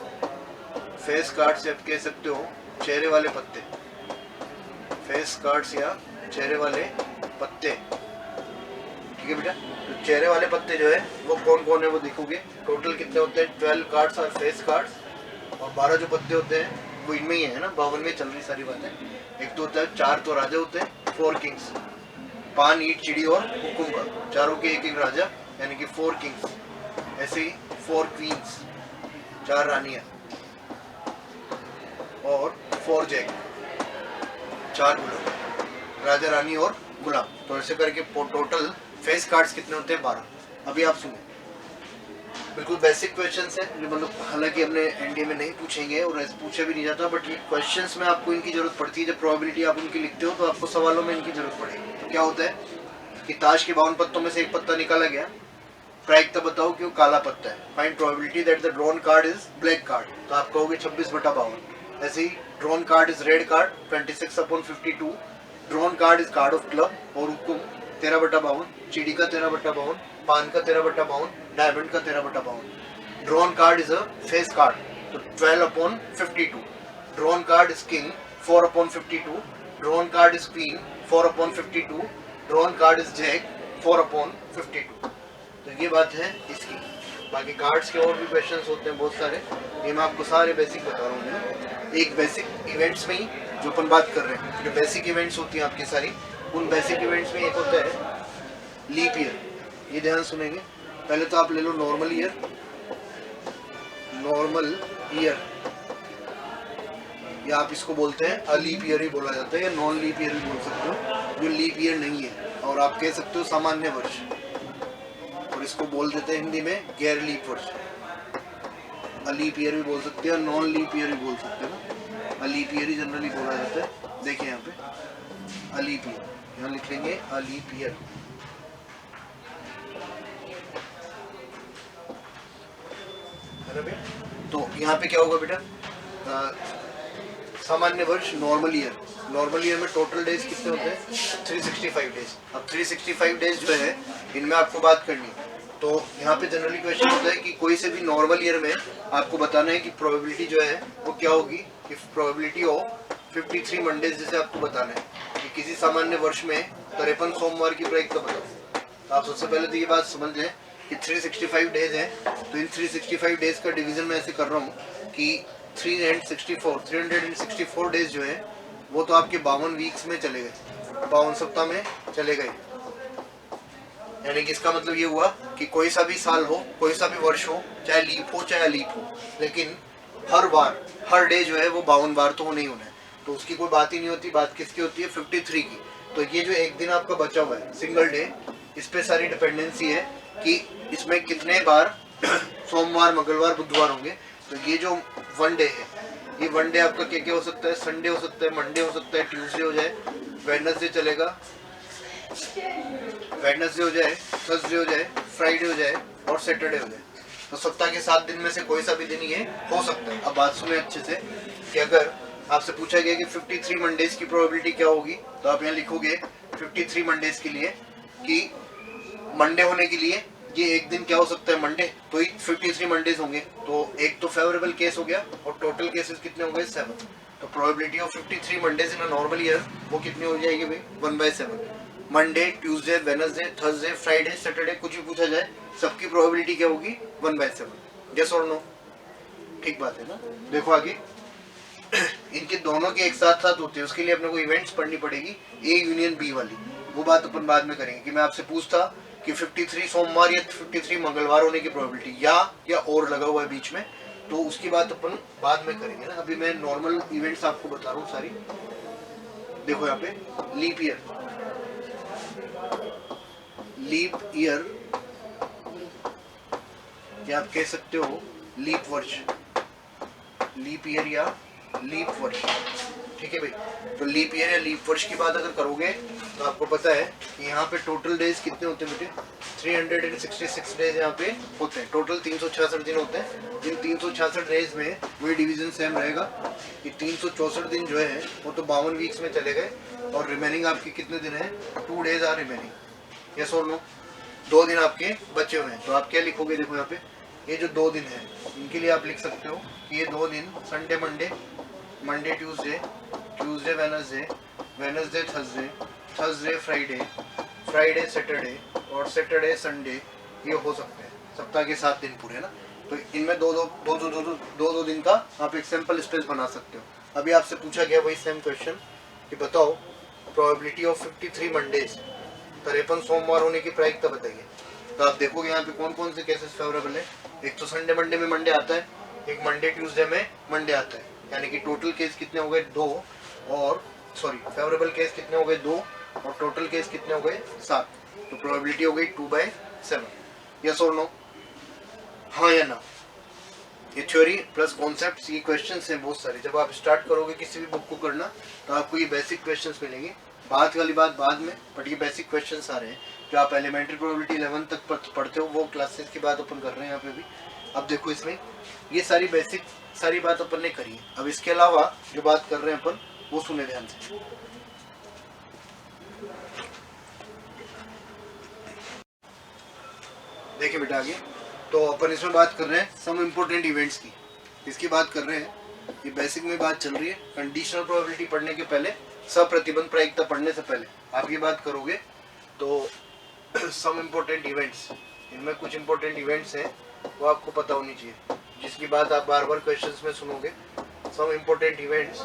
face cards आप कह सकते हो चेहरे वाले पत्ते, फेस कार्ड्स या चेहरे वाले पत्ते, ठीक है बेटा। तो चेहरे वाले पत्ते जो है वो कौन कौन है वो देखोगे। टोटल कितने होते हैं, 12 कार्ड्स और फेस कार्ड्स, और 12 जो पत्ते होते हैं वो इनमें ही है ना, 52 में चल रही सारी बातें। एक तो होता है 4 तो राजा होते हैं, 4 किंग्स, पान, ईट, चिड़ी और हुकुम का, चारों के एक एक राजा, यानी कि 4 किंग्स। ऐसे ही 4 क्वींस, 4 रानियां, और 4 जैक, 4 गुलाम, राजा, रानी और गुलाम। तो ऐसे करके टोटल फेस कार्ड्स कितने होते हैं, 12। अभी आप सुने, बिल्कुल बेसिक क्वेश्चंस है, जो मतलब हालांकि अपने एनडीए में नहीं पूछेंगे और ऐसे पूछे भी नहीं जाता, बट ये क्वेश्चंस में आपको इनकी जरूरत पड़ती है। जब प्रोबेबिलिटी आप उनकी लिखते हो तो आपको सवालों में इनकी जरूरत पड़ेगी। तो क्या होता है कि ताश के 52 पत्तों में से एक पत्ता निकाला गया, प्रायिकता बताओ कि वो काला पत्ता है। Find probability that the drawn card is black card, तो आप कहोगे 26/52। ऐसे ही drawn card is red card, 26/52। Drawn card is card of club और हुकुम 13/52, चिड़ी का 13/52, पान का 13/52, डायमंड का 13/52। Drawn card is a face card, तो 12/52। Drawn card is king, 4/52। Drawn card is queen, 4/52। Drawn card is jack, 4/52। तो ये बात है इसकी। बाकी कार्ड्स के और भी क्वेश्चंस होते हैं बहुत सारे, ये मैं आपको सारे बेसिक बता रहा हूँ। एक बेसिक इवेंट्स में ही जो अपन बात कर रहे हैं, जो बेसिक इवेंट्स होती हैं आपकी सारी, उन बेसिक इवेंट्स में एक होता है लीप ईयर। ये ध्यान सुनेंगे। पहले तो आप ले लो नॉर्मल ईयर, नॉर्मल ईयर, या आप इसको बोलते हैं अलीप ईयर ही बोला जाता है, या नॉन लीप ईयर भी बोल सकते हो, जो लीप ईयर नहीं है, और आप कह सकते हो सामान्य वर्ष, और इसको बोल देते हैं हिंदी में गैर लीप वर्ष। अलीप ईयर भी बोल सकते हैं, नॉन लीप ईयर भी बोल सकते हैं ना। अलीप ईयर ही जनरली बोला जाता है। देखिए यहाँ पे अलीप ईयर, यहाँ लिख लेंगे अलीप ईयर। तो यहाँ पे क्या होगा बेटा, सामान्य वर्ष, नॉर्मल ईयर। नॉर्मल ईयर में टोटल डेज कितने होते हैं, 365 डेज। अब 365 डेज जो है इनमें आपको बात करनी है। तो यहाँ पे जनरली क्वेश्चन होता है कि कोई से भी नॉर्मल ईयर में आपको बताना है कि प्रोबेबिलिटी जो है वो क्या होगी। इफ प्रोबेबिलिटी ऑफ 53 मंडेज, जैसे आपको बताना है कि किसी सामान्य वर्ष में 53 सोमवार की प्रायिकता बताओ। तो आप सबसे पहले तो ये बात समझ लें कि 365 डेज है, तो इन 365 डेज का डिवीजन मैं ऐसे कर रहा हूँ कि 364 डेज जो है वो तो आपके 52 वीक्स में चले गए, 52 सप्ताह में चले गए। यानी कि इसका मतलब ये हुआ कि कोई सा भी साल हो, कोई सा भी वर्ष हो, चाहे लीप हो चाहे अलीप हो, लेकिन हर बार हर डे जो है वो 52 बार तो नहीं होना है। तो उसकी कोई बात ही नहीं होती। बात किसकी होती है, 53 की। तो ये जो एक दिन आपका बचा हुआ है सिंगल डे, इस पे सारी डिपेंडेंसी है कि इसमें कितने बार सोमवार, मंगलवार, बुधवार होंगे। तो ये जो वन डे है, ये वन डे आपका क्या क्या हो सकता है, संडे हो सकता है, मंडे हो सकता है, ट्यूसडे हो जाए, वेडनेसडे चलेगा, वेडनेसडे हो जाए, थर्सडे हो जाए, फ्राइडे हो जाए और सैटरडे हो जाए। तो सप्ताह के 7 दिन में से कोई सा भी दिन ये हो सकता है। अब बात सुने अच्छे से कि अगर आपसे पूछा गया कि 53 मंडेज की प्रोबेबिलिटी क्या होगी, तो आप यहाँ लिखोगे 53 मंडेज के लिए कि मंडे होने के लिए ये एक दिन क्या हो सकता है, मंडे, तो ही 53 मंडेज होंगे। तो एक तो फेवरेबल केस हो गया और टोटल केसेस कितने हो गए, 7। तो probability of 53 Mondays in a normal year वो कितनी हो जाएगी भाई, 1/7। Monday, Tuesday, Wednesday, Thursday, Friday, Saturday, कुछ भी पूछा जाए, सबकी प्रोबेबिलिटी क्या होगी, 1/7। यस और नो, ठीक बात है ना। देखो आगे इनके दोनों के एक साथ साथ होते हैं, उसके लिए अपने को इवेंट्स पढ़नी पड़ेगी, ए यूनियन बी वाली। वो बात अपन बाद में करेंगे कि मैं आपसे पूछता कि 53 सोमवार या 53 मंगलवार होने की प्रोबेबिलिटी, या और लगा हुआ है बीच में, तो उसकी बात अपन बाद में करेंगे ना। अभी मैं नॉर्मल इवेंट्स आपको बता रहा हूँ सारी। देखो यहाँ पे लीप ईयर, लीप ईयर या आप कह सकते हो लीप वर्ष, लीप ईयर या लीप वर्ष, ठीक है भाई। तो लीप ईयर या लीप वर्ष की बात अगर करोगे तो आपको पता है कि यहाँ पे टोटल डेज कितने होते हैं बेटे, 366 डेज यहाँ पे होते हैं। टोटल 366 दिन होते हैं। इन 366 डेज में वही डिवीजन सेम रहेगा कि 364 दिन जो है वो तो 52 वीक्स में चले गए, और रिमेनिंग आपके कितने दिन है, 2 डेज आर रिमेनिंग, यस और नो, 2 दिन आपके बचे हुए हैं। तो आप क्या लिखोगे, देखो यहाँ पे ये जो 2 दिन है इनके लिए आप लिख सकते हो कि ये 2 दिन Sunday Monday, Monday Tuesday, Tuesday Wednesday, Wednesday Thursday, Thursday Friday, Friday Saturday, और सैटरडे संडे, ये हो सकते हैं। सप्ताह के 7 दिन पूरे ना। तो इनमें दो दिन का आप एक सैंपल स्पेस बना सकते हो। अभी आपसे पूछा गया वही सेम क्वेश्चन कि बताओ प्रोबेबिलिटी ऑफ 53 मंडेज, 53 सोमवार होने की प्रायिकता बताइए। तो आप देखोगे यहाँ पे कौन कौन से केसेस फेवरेबल है। एक तो संडे मंडे में मंडे आता है, एक मंडे ट्यूसडे में मंडे आता है, यानी कि टोटल केस कितने हो गए 2, और सॉरी फेवरेबल केस कितने हो गए 2, और टोटल केस कितने हो गए 7। तो प्रोबेबिलिटी हो गई 2/7, यस और नो, हाँ या ना। ये थ्योरी प्लस कॉन्सेप्ट्स, ये क्वेश्चंस हैं बहुत सारे। जब आप स्टार्ट करोगे किसी भी बुक को करना तो आपको ये बेसिक क्वेश्चंस मिलेंगे, बात वाली बात बाद में, बट ये बेसिक क्वेश्चंस आ रहे हैं जो आप एलिमेंट्री प्रोबेबिलिटी 11 तक पढ़ते हो, वो क्लासेस की बात अपन कर रहे हैं यहाँ पे भी। अब देखो इसमें ये सारी बेसिक सारी बात अपन ने करी है। अब इसके अलावा जो बात कर रहे हैं अपन वो सुने ध्यान से। देखिए बेटा आगे, तो अपन इसमें बात कर रहे हैं सम इम्पोर्टेंट इवेंट्स की, इसकी बात कर रहे हैं। ये बेसिक में बात चल रही है। कंडीशनल प्रोबेबिलिटी पढ़ने के पहले, सप्रतिबंध प्रायिकता पढ़ने से पहले आप ये बात करोगे तो सम इम्पोर्टेंट इवेंट्स, इनमें कुछ इम्पोर्टेंट इवेंट्स हैं वो आपको पता होनी चाहिए, जिसकी बात आप बार बार क्वेश्चंस में सुनोगे। सम इम्पोर्टेंट इवेंट्स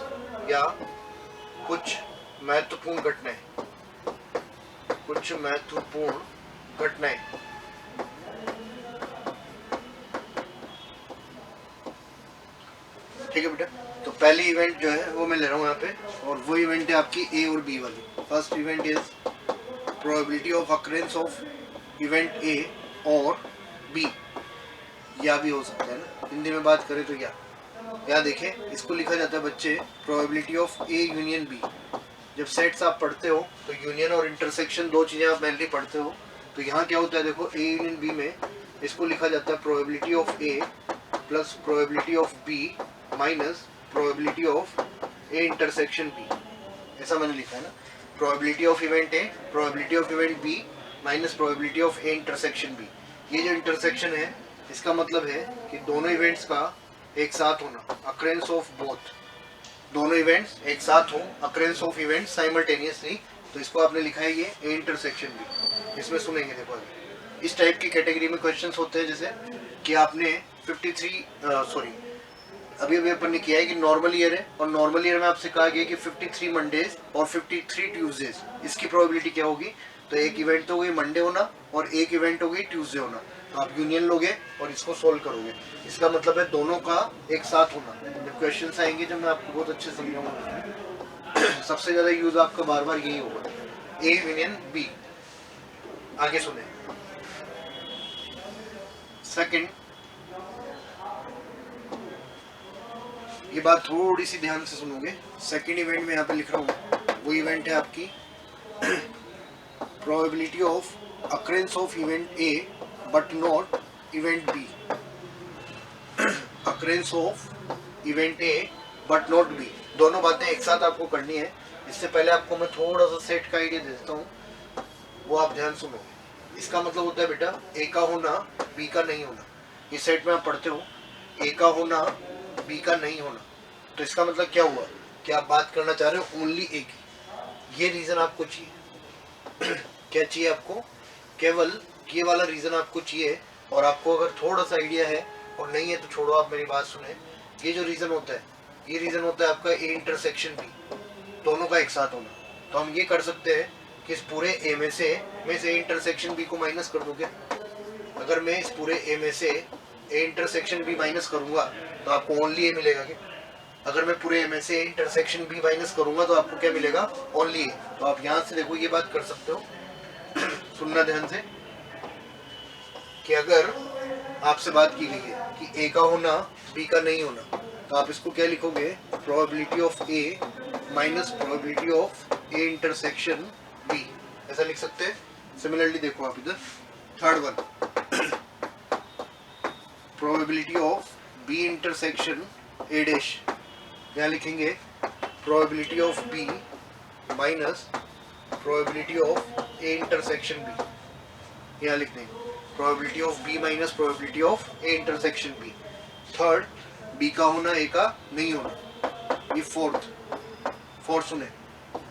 या कुछ महत्वपूर्ण घटनाएं, कुछ महत्वपूर्ण घटनाएं, ठीक है बेटा। तो पहली इवेंट जो है वो मैं ले रहा हूँ यहाँ पे, और वो इवेंट है आपकी ए और बी वाली। First event is probability of occurrence of event ए और बी, या भी हो सकता है ना, हिंदी में बात करें तो या देखें इसको लिखा जाता है बच्चे probability of A union B. जब सेट्स आप पढ़ते हो तो यूनियन और इंटरसेक्शन 2 चीज़ें आप मेनली पढ़ते हो। तो यहाँ क्या होता है, देखो ए यूनियन बी में इसको लिखा जाता है probability of A plus probability of B minus probability of A intersection B, ऐसा मैंने लिखा है ना। Probability of event A, probability of event B minus probability of A intersection B. ये जो इंटरसेक्शन है इसका मतलब है कि दोनों इवेंट्स का एक साथ होना, अकरेंस ऑफ बोथ, दोनों इवेंट्स एक साथ हो, अकरेंस ऑफ इवेंट्स साइमल्टेनियसली। तो इसको आपने लिखा है ये ए इंटरसेक्शन बी। इसमें सुनेंगे देखो अभी इस टाइप की कैटेगरी में क्वेश्चंस होते हैं, जैसे कि आपने 53 अभी अपन ने किया है कि नॉर्मल ईयर है, और नॉर्मल ईयर में आपसे कहा गया कि 53 मंडेज और 53 ट्यूसडेज, इसकी प्रोबेबिलिटी क्या होगी। तो एक इवेंट तो होगी मंडे होना और एक इवेंट होगी ट्यूसडे होना। तो आप यूनियन लोगे और इसको सोल्व करोगे, इसका मतलब है दोनों का एक साथ होना। जब क्वेश्चन आएंगे जब मैं आपको बहुत अच्छे समझाऊंगा, सबसे ज्यादा यूज आपका बार बार यही होगा, ए यूनियन बी। आगे सुने सेकंड, ये बात थोड़ी सी ध्यान से सुनोगे। सेकंड इवेंट में यहाँ पे लिख रहा हूँ, वो इवेंट है आपकी probability of occurrence of event A but not event B, occurrence of event A but not B. दोनों बातें एक साथ आपको करनी है। इससे पहले आपको मैं थोड़ा सा सेट का आइडिया देता हूँ, वो आप ध्यान सुनोगे। इसका मतलब होता है बेटा ए का होना बी का नहीं होना। इस सेट में आप पढ़ते हो ए का होना बी का नहीं होना, तो इसका मतलब क्या हुआ कि आप बात करना चाह रहे हो ओनली ए की। ये रीजन आपको चाहिए क्या चाहिए आपको, केवल ये वाला रीजन आपको चाहिए। और आपको अगर थोड़ा सा आइडिया है और नहीं है तो छोड़ो, आप मेरी बात सुने। ये जो रीजन होता है, ये रीजन होता है आपका ए इंटरसेक्शन बी, दोनों का एक साथ होना। तो हम ये कर सकते हैं कि इस पूरे ए में से मैं इस ए इंटरसेक्शन बी को माइनस कर दूं क्या? अगर मैं इस पूरे ए में से ए इंटरसेक्शन बी माइनस करूंगा तो आपको ओनली ए मिलेगा क्या? अगर मैं पूरे ए में से इंटरसेक्शन बी माइनस करूंगा तो आपको क्या मिलेगा? ओनली ए। तो आप यहाँ से देखो ये बात कर सकते हो सुनना ध्यान से कि अगर आपसे बात की गई है कि ए का होना बी का नहीं होना, तो आप इसको क्या लिखोगे? Probability of A minus probability of A intersection B, ऐसा लिख सकते हैं। सिमिलरली देखो आप इधर third one, probability of B intersection A dash, यहाँ लिखेंगे probability of B minus probability of A intersection B, यहाँ लिख देंगे probability of B minus probability of A intersection B. Third, B का होना ए का नहीं होना। ये फोर्थ सुने,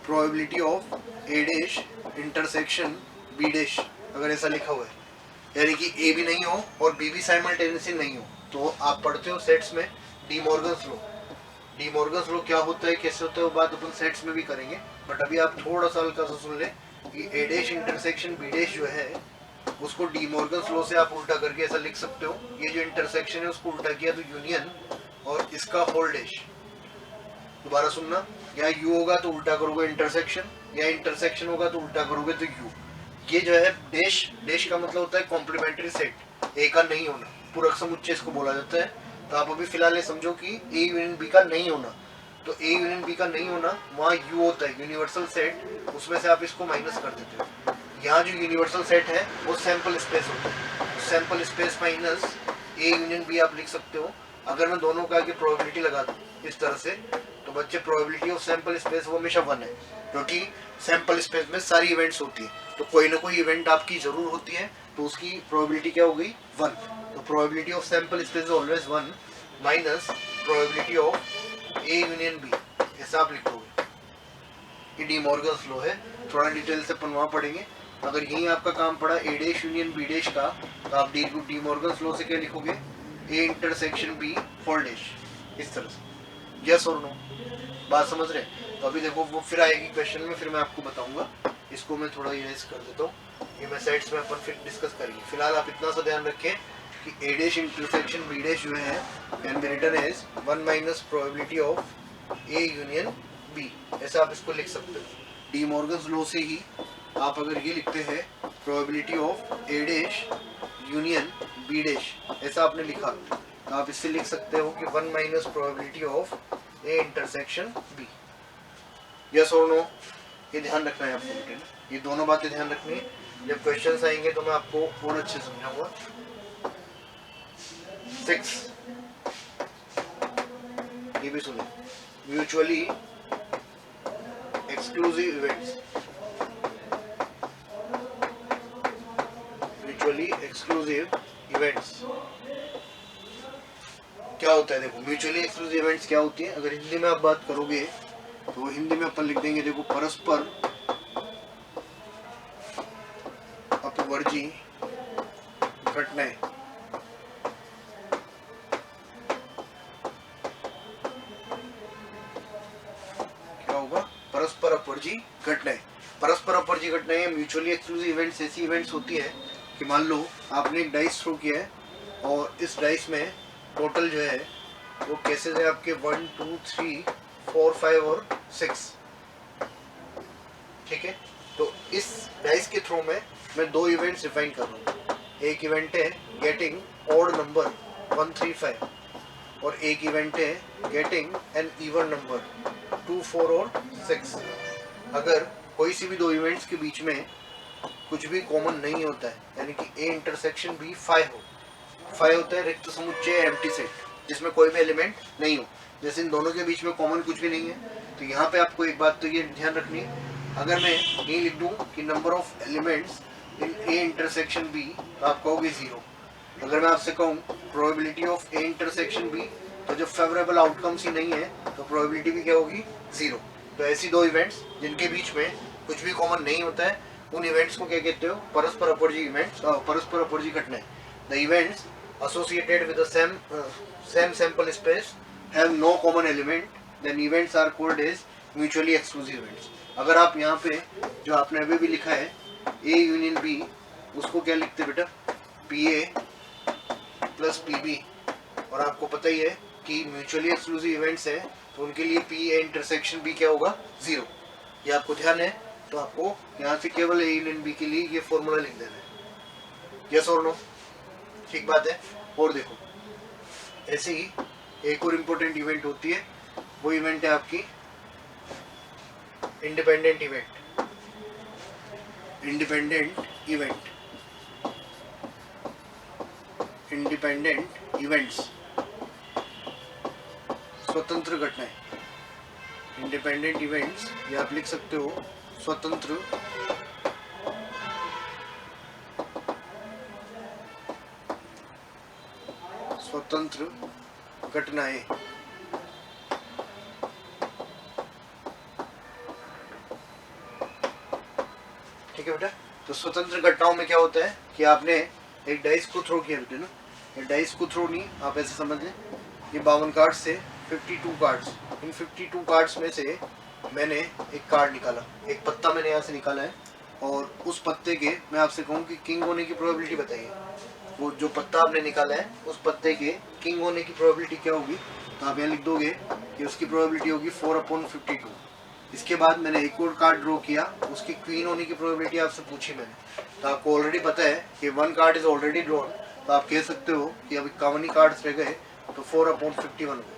probability of A dash intersection B dash, अगर ऐसा लिखा हुआ है यानी कि ए भी नहीं हो और बी भी साइमल्टेनियसली नहीं हो, तो आप पढ़ते हो सेट्स में D Morgan's law. D Morgan's law क्या होता है, कैसे होता है, वो बात अपन सेट्स में भी करेंगे, बट अभी आप थोड़ा सा हल्का सा सुन ले कि A dash intersection B dash जो है उसको डी मॉर्गन्स लॉ से आप उल्टा करके ऐसा लिख सकते हो, ये जो इंटरसेक्शन है उसको उल्टा किया तो यूनियन और इसका होल डैश। दोबारा सुनना, या यू होगा तो उल्टा करोगे इंटरसेक्शन, या इंटरसेक्शन होगा तो उल्टा करोगे तो यू। ये जो है डैश का मतलब होता है कॉम्प्लीमेंट्री सेट, ए का नहीं होना, पूरक समुच्चय इसको बोला जाता है। तो आप अभी फिलहाल ये समझो कि ए यूनियन बी का नहीं होना, तो ए यूनियन बी का नहीं होना वहाँ यू होता है यूनिवर्सल सेट, उसमें से आप इसको माइनस कर देते हो। यहाँ जो यूनिवर्सल सेट है वो सैंपल स्पेस होता है, sample space minus A union B आप लिख सकते हो। अगर मैं दोनों का की प्रोबेबिलिटी लगा दूँ इस तरह से, तो बच्चे प्रोबेबिलिटी ऑफ सैंपल स्पेस वो हमेशा 1 है, क्योंकि सैंपल स्पेस में सारी इवेंट्स होती है, तो कोई ना कोई इवेंट आपकी जरूर होती है, तो उसकी प्रोबेबिलिटी क्या हो गई? 1। तो probability of sample space always 1 minus probability of A union B, ऐसा आप लिखोगे। ये डी मॉर्गन्स लॉ है, थोड़ा डिटेल से अपन वहाँ पढ़ेंगे। अगर यही आपका काम पड़ा A dash union B dash का, तो आप डी मॉर्गन्स लॉ से क्या लिखोगे? A intersection B whole dash, इस तरह से। यस और नो, बात समझ रहे? तो अभी देखो वो फिर आएगी क्वेश्चन में, फिर मैं आपको बताऊंगा। इसको मैं थोड़ा इरेज कर देता हूँ, ये मैं सेट्स में अपन फिर डिस्कस करेंगे। फिलहाल आप इतना सा ध्यान रखें कि A dash intersection B dash जो है can be written as 1 minus probability of A union B, ऐसा आप इसको लिख सकते हो। डी मॉर्गन्स लॉ से ही आप अगर ये लिखते हैं probability of A dash union B dash, ऐसा आपने लिखा, तो आप इससे लिख सकते हो कि 1 minus probability of A intersection B. Yes और नो, ये ध्यान रखना है आपको बेटे, ये दोनों बातें ध्यान रखनी है। जब क्वेश्चंस आएंगे तो मैं आपको और अच्छे से समझाऊंगा। 6, ये भी सुनिए, mutually exclusive events. Mutually exclusive events क्या होता है? देखो म्यूचुअली एक्सक्लूसिव इवेंट्स क्या होती है, अगर हिंदी में आप बात करोगे तो हिंदी में अपन लिख देंगे, देखो परस्पर अपवर्जी घटनाएं। क्या होगा? परस्पर अपवर्जी घटनाएं। परस्पर अपवर्जी घटनाएं म्यूचुअली एक्सक्लूसिव इवेंट्स ऐसी इवेंट्स होती है कि मान लो आपने एक डाइस थ्रो किया है और इस डाइस में टोटल जो है वो केसेस है आपके 1 2 3 4 5 और 6, ठीक है। तो इस डाइस के थ्रू में मैं 2 इवेंट्स डिफाइन कर रहा हूँ। एक इवेंट है गेटिंग ऑड नंबर 135 और एक इवेंट है गेटिंग एन इवन नंबर 2 4 और 6। अगर कोई सी भी 2 इवेंट्स के बीच में कुछ भी कॉमन नहीं होता है, यानी कि ए इंटरसेक्शन बी 5 हो, 5 होता है रिक्त समुच्चय एम्प्टी सेट जिसमें कोई भी एलिमेंट नहीं हो, जैसे इन दोनों के बीच में कॉमन कुछ भी नहीं है। तो यहाँ पे आपको एक बात तो ये ध्यान रखनी है, अगर मैं ये लिख दूँ कि number of elements in A intersection B, तो आप कहोगे 0। अगर मैं आपसे कहूँ probability of A intersection B, तो जब फेवरेबल आउटकम्स ही नहीं है तो प्रोबेबिलिटी भी क्या होगी? 0। तो ऐसी 2 इवेंट्स जिनके बीच में कुछ भी कॉमन नहीं होता है, उन इवेंट्स को क्या कहते हो? परस्पर अपवर्जी इवेंट्स, परस्पर अपवर्जी घटनाएं। The events associated with the same sample space have no common element, then events are called as mutually exclusive events. अगर आप यहाँ पे जो आपने अभी भी लिखा है ए यूनियन बी, उसको क्या लिखते हैं बेटा, P A plus P B, और आपको पता ही है कि म्यूचुअली एक्सक्लूसिव इवेंट्स है तो उनके लिए पी ए इंटरसेक्शन बी क्या होगा, 0। ये आपको ध्यान है, तो आपको यहाँ से केवल ए यूनियन बी के लिए ये फॉर्मूला लिख देना है। यस और नो, ठीक बात है। और देखो ऐसे ही एक और इम्पोर्टेंट इवेंट होती है, वो इवेंट है आपकी independent event. Independent event, independent events, स्वतंत्र घटनाएं। इंडिपेंडेंट इवेंट्स या आप लिख सकते हो स्वतंत्र स्वतंत्र घटनाएं। ठीक है बेटा, तो स्वतंत्र घटनाओं में क्या होता है कि आपने एक डाइस को थ्रो किया बेटे ना, ये डाइस को थ्रो नहीं, आप ऐसे समझ लें, ये 52 कार्ड से 52 कार्ड्स, इन 52 कार्ड्स में से मैंने एक कार्ड निकाला, एक पत्ता मैंने यहाँ से निकाला है, और उस पत्ते के मैं आपसे कहूँ कि किंग होने की प्रोबेबिलिटी बताइए। वो जो पत्ता आपने निकाला है उस पत्ते के किंग होने की प्रोबेबिलिटी क्या होगी, तो आप यहाँ लिख दोगे कि उसकी प्रोबेबिलिटी होगी 4/52। इसके बाद मैंने एक और कार्ड ड्रॉ किया, उसकी क्वीन होने की प्रोबेबिलिटी आपसे पूछी मैंने, तो आपको ऑलरेडी पता है कि 1 कार्ड इज ऑलरेडी ड्रॉन, तो आप कह सकते हो कि अब 51 कार्ड्स रह गए, तो 4/51 हो गए।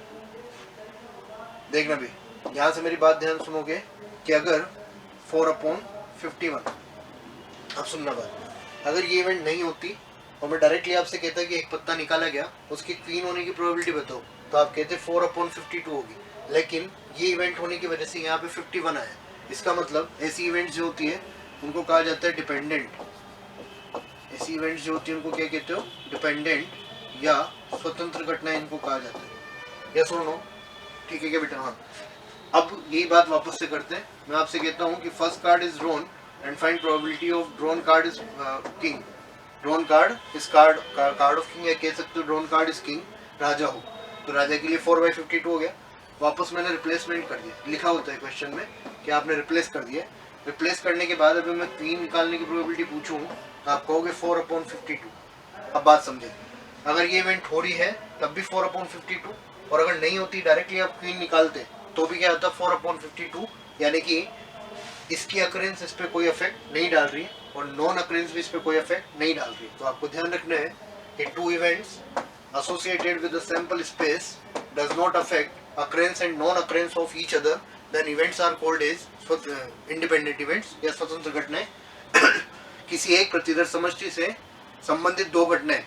देखना भी, यहाँ से मेरी बात ध्यान सुनोगे कि अगर 4/51, अब सुनना बात, अगर ये इवेंट नहीं होती और मैं डायरेक्टली आपसे कहता कि एक पत्ता निकाला गया, उसकी क्वीन होने की प्रोबेबिलिटी बताओ, तो आप कहते 4/52 होगी, लेकिन ये इवेंट होने की वजह से यहाँ पे 51 आया। इसका मतलब ऐसी इवेंट्स जो होती है उनको कहा जाता है डिपेंडेंट। ऐसी इवेंट्स जो होती है उनको क्या कहते हो, डिपेंडेंट या स्वतंत्र घटनाएं इनको कहा जाता है। या सुनो, ठीक है क्या बेटा? हाँ, अब यही बात वापस से करते हैं। मैं आपसे कहता हूँ कि first card is drawn and find probability of drawn card is king. Drawn card इस कार्ड ऑफ किंग, या कह सकते हो ड्रॉन कार्ड इज किंग, राजा हो, तो राजा के लिए 4/52 हो गया। वापस मैंने रिप्लेसमेंट कर दिया, लिखा होता है क्वेश्चन में कि आपने रिप्लेस कर दिया। रिप्लेस करने के बाद अभी मैं क्वीन निकालने की प्रोबेबिलिटी पूछूं तो आप कहोगे 4/52। अब बात समझे, अगर ये इवेंट हो रही है तब भी 4/52, और अगर नहीं होती डायरेक्टली आप क्वीन निकालते तो भी क्या होता 4/52, यानी कि इसकी अकरेंस इस पर कोई इफेक्ट नहीं डाल रही है और नॉन अकरेंस भी इस पर कोई इफेक्ट नहीं डाल रही है। तो आपको ध्यान रखना है कि 2 events associated with the sample space does not affect occurrence and non-occurrence of each other, then events are called as independent events या स्वतंत्र घटनाएं। किसी एक प्रतिदर्श समष्टि से संबंधित 2 घटनाएं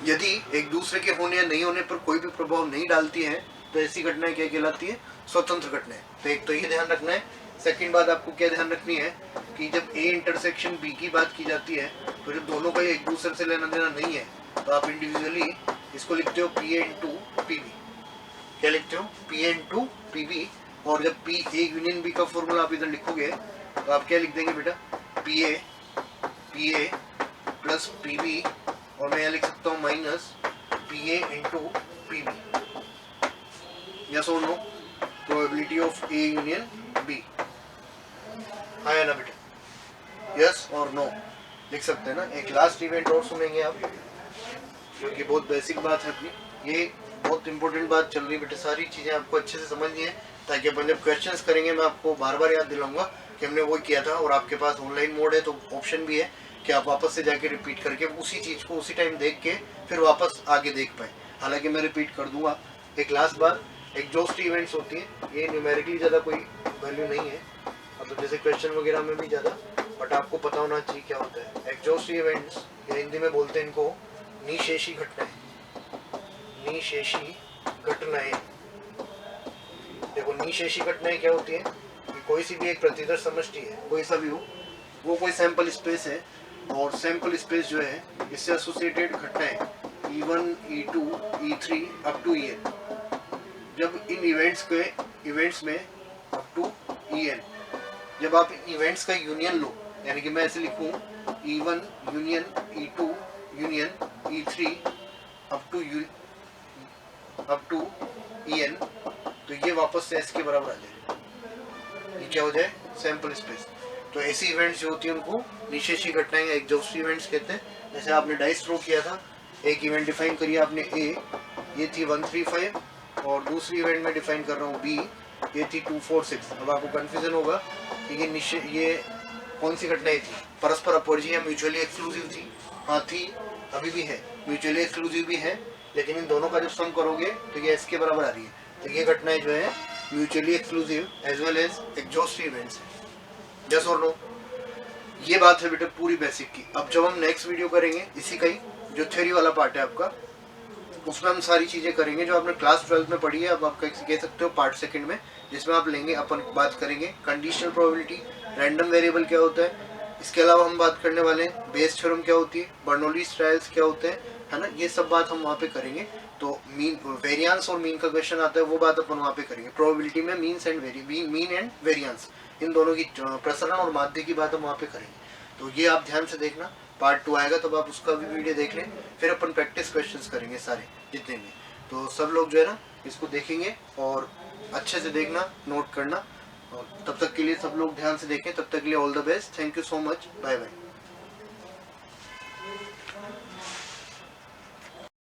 यदि एक दूसरे के होने या नहीं होने पर कोई भी प्रभाव नहीं डालती हैं तो ऐसी घटनाएं क्या कहलाती है, स्वतंत्र घटनाएं। तो एक तो ये ध्यान रखना है। सेकंड बात आपको क्या ध्यान रखनी है कि जब ए इंटरसेक्शन बी की बात की जाती है तो जब दोनों का एक दूसरे से लेना देना नहीं है तो आप इंडिविजुअली इसको लिखते हो P A into P B. क्या लिखते हो, P A into P B. और जब पी ए यूनियन बी का फॉर्मूला आप इधर लिखोगे तो आप क्या लिख देंगे बेटा, P A plus P B, और मैं यहाँ लिख सकता हूँ minus P A into P B. Yes और no, probability of A union B. हाँ या ना बेटा, यस और नो लिख सकते हैं ना। एक लास्ट इवेंट और सुनेंगे आप, क्योंकि बहुत बेसिक बात है अपनी, ये बहुत इंपॉर्टेंट बात चल रही है बेटे, सारी चीज़ें आपको अच्छे से समझनी है ताकि अपन जब क्वेश्चंस करेंगे मैं आपको बार बार याद दिलाऊंगा कि हमने वो किया था। और आपके पास ऑनलाइन मोड है तो ऑप्शन भी है कि आप वापस से जाके रिपीट करके उसी चीज़ को उसी टाइम देख के फिर वापस आगे देख पाए। हालांकि मैं रिपीट कर दूंगा। एक लास्ट बात, एग्जॉस्ट इवेंट्स होती हैं, ये न्यूमेरिकली ज़्यादा कोई वैल्यू नहीं है, मतलब जैसे क्वेश्चन वगैरह में भी ज़्यादा, बट आपको पता होना चाहिए क्या होता है एग्जॉस्ट इवेंट्स, या हिंदी में बोलते हैं इनको निशेषी घटनाएं। निशेषी घटनाएं, देखो निशेषी घटनाएं क्या होती है कि कोई सी भी एक प्रतिदर्श समष्टि है, कोई सा भी हो, वो कोई सैंपल स्पेस है, और सैंपल स्पेस जो है इससे एसोसिएटेड घटनाएं E1, E2, E3 up to En। जब इन इवेंट्स में अप टू En, जब आप इवेंट्स का यूनियन लो, यानी कि मैं ऐसे लिखूं E1 union E2 union E3 up to En, तो ये वापस से S के बराबर आ जाएगा। ये क्या हो जाए, सैंपल स्पेस। तो ऐसी इवेंट्स जो होती है उनको निशेषी घटनाएं या एग्जॉस्टिव इवेंट्स कहते हैं। जैसे आपने डाइस थ्रो किया था, एक इवेंट डिफाइन करिए आपने ए, ये थी 135, और दूसरी इवेंट में डिफाइन कर रहा हूँ बी, ये थी 246। अब आपको कन्फ्यूजन होगा कि ये कौन सी घटनाएं थी, परस्पर अपवर्जी या म्यूचुअली एक्सक्लूसिव थी? हाँ थी, अभी भी है, म्यूचुअली एक्सक्लूसिव भी है, लेकिन इन दोनों का जब सम करोगे तो ये एस के बराबर आ रही है। तो ये घटनाएं जो है mutually exclusive as well as exhaustive events है। यस और नो? ये बात है बेटा पूरी बेसिक की। अब जब हम नेक्स्ट वीडियो करेंगे इसी का ही, जो थ्योरी वाला पार्ट है आपका, उसमें हम सारी चीज़ें करेंगे जो आपने क्लास 12 में पढ़ी है, अब आप कह सकते हो पार्ट सेकंड में, जिसमें आप लेंगे, अपन बात करेंगे कंडीशनल प्रोबेबिलिटी, रैंडम वेरिएबल क्या होता है, इसके अलावा हम बात करने वाले हैं बेस थ्योरम क्या होती है, बर्नौलीज ट्रायल्स क्या होते हैं, है ना, ये सब बात हम वहाँ पे करेंगे। तो मीन वेरिएंस और मीन का क्वेश्चन आता है, वो बात अपन वहाँ पे करेंगे। प्रोबेबिलिटी में मीन एंड वेरिएंस, इन दोनों की प्रसरण और माध्य की बात हम वहाँ पे करेंगे। तो ये आप ध्यान से देखना, पार्ट 2 आएगा तब आप उसका भी वीडियो देख लें, फिर अपन प्रैक्टिस क्वेश्चंस करेंगे सारे जितने भी। तो सब लोग जो है ना इसको देखेंगे और अच्छे से देखना, नोट करना, और तब तक के लिए सब लोग ध्यान से देखें। तब तक के लिए all the best, thank you so much, bye bye.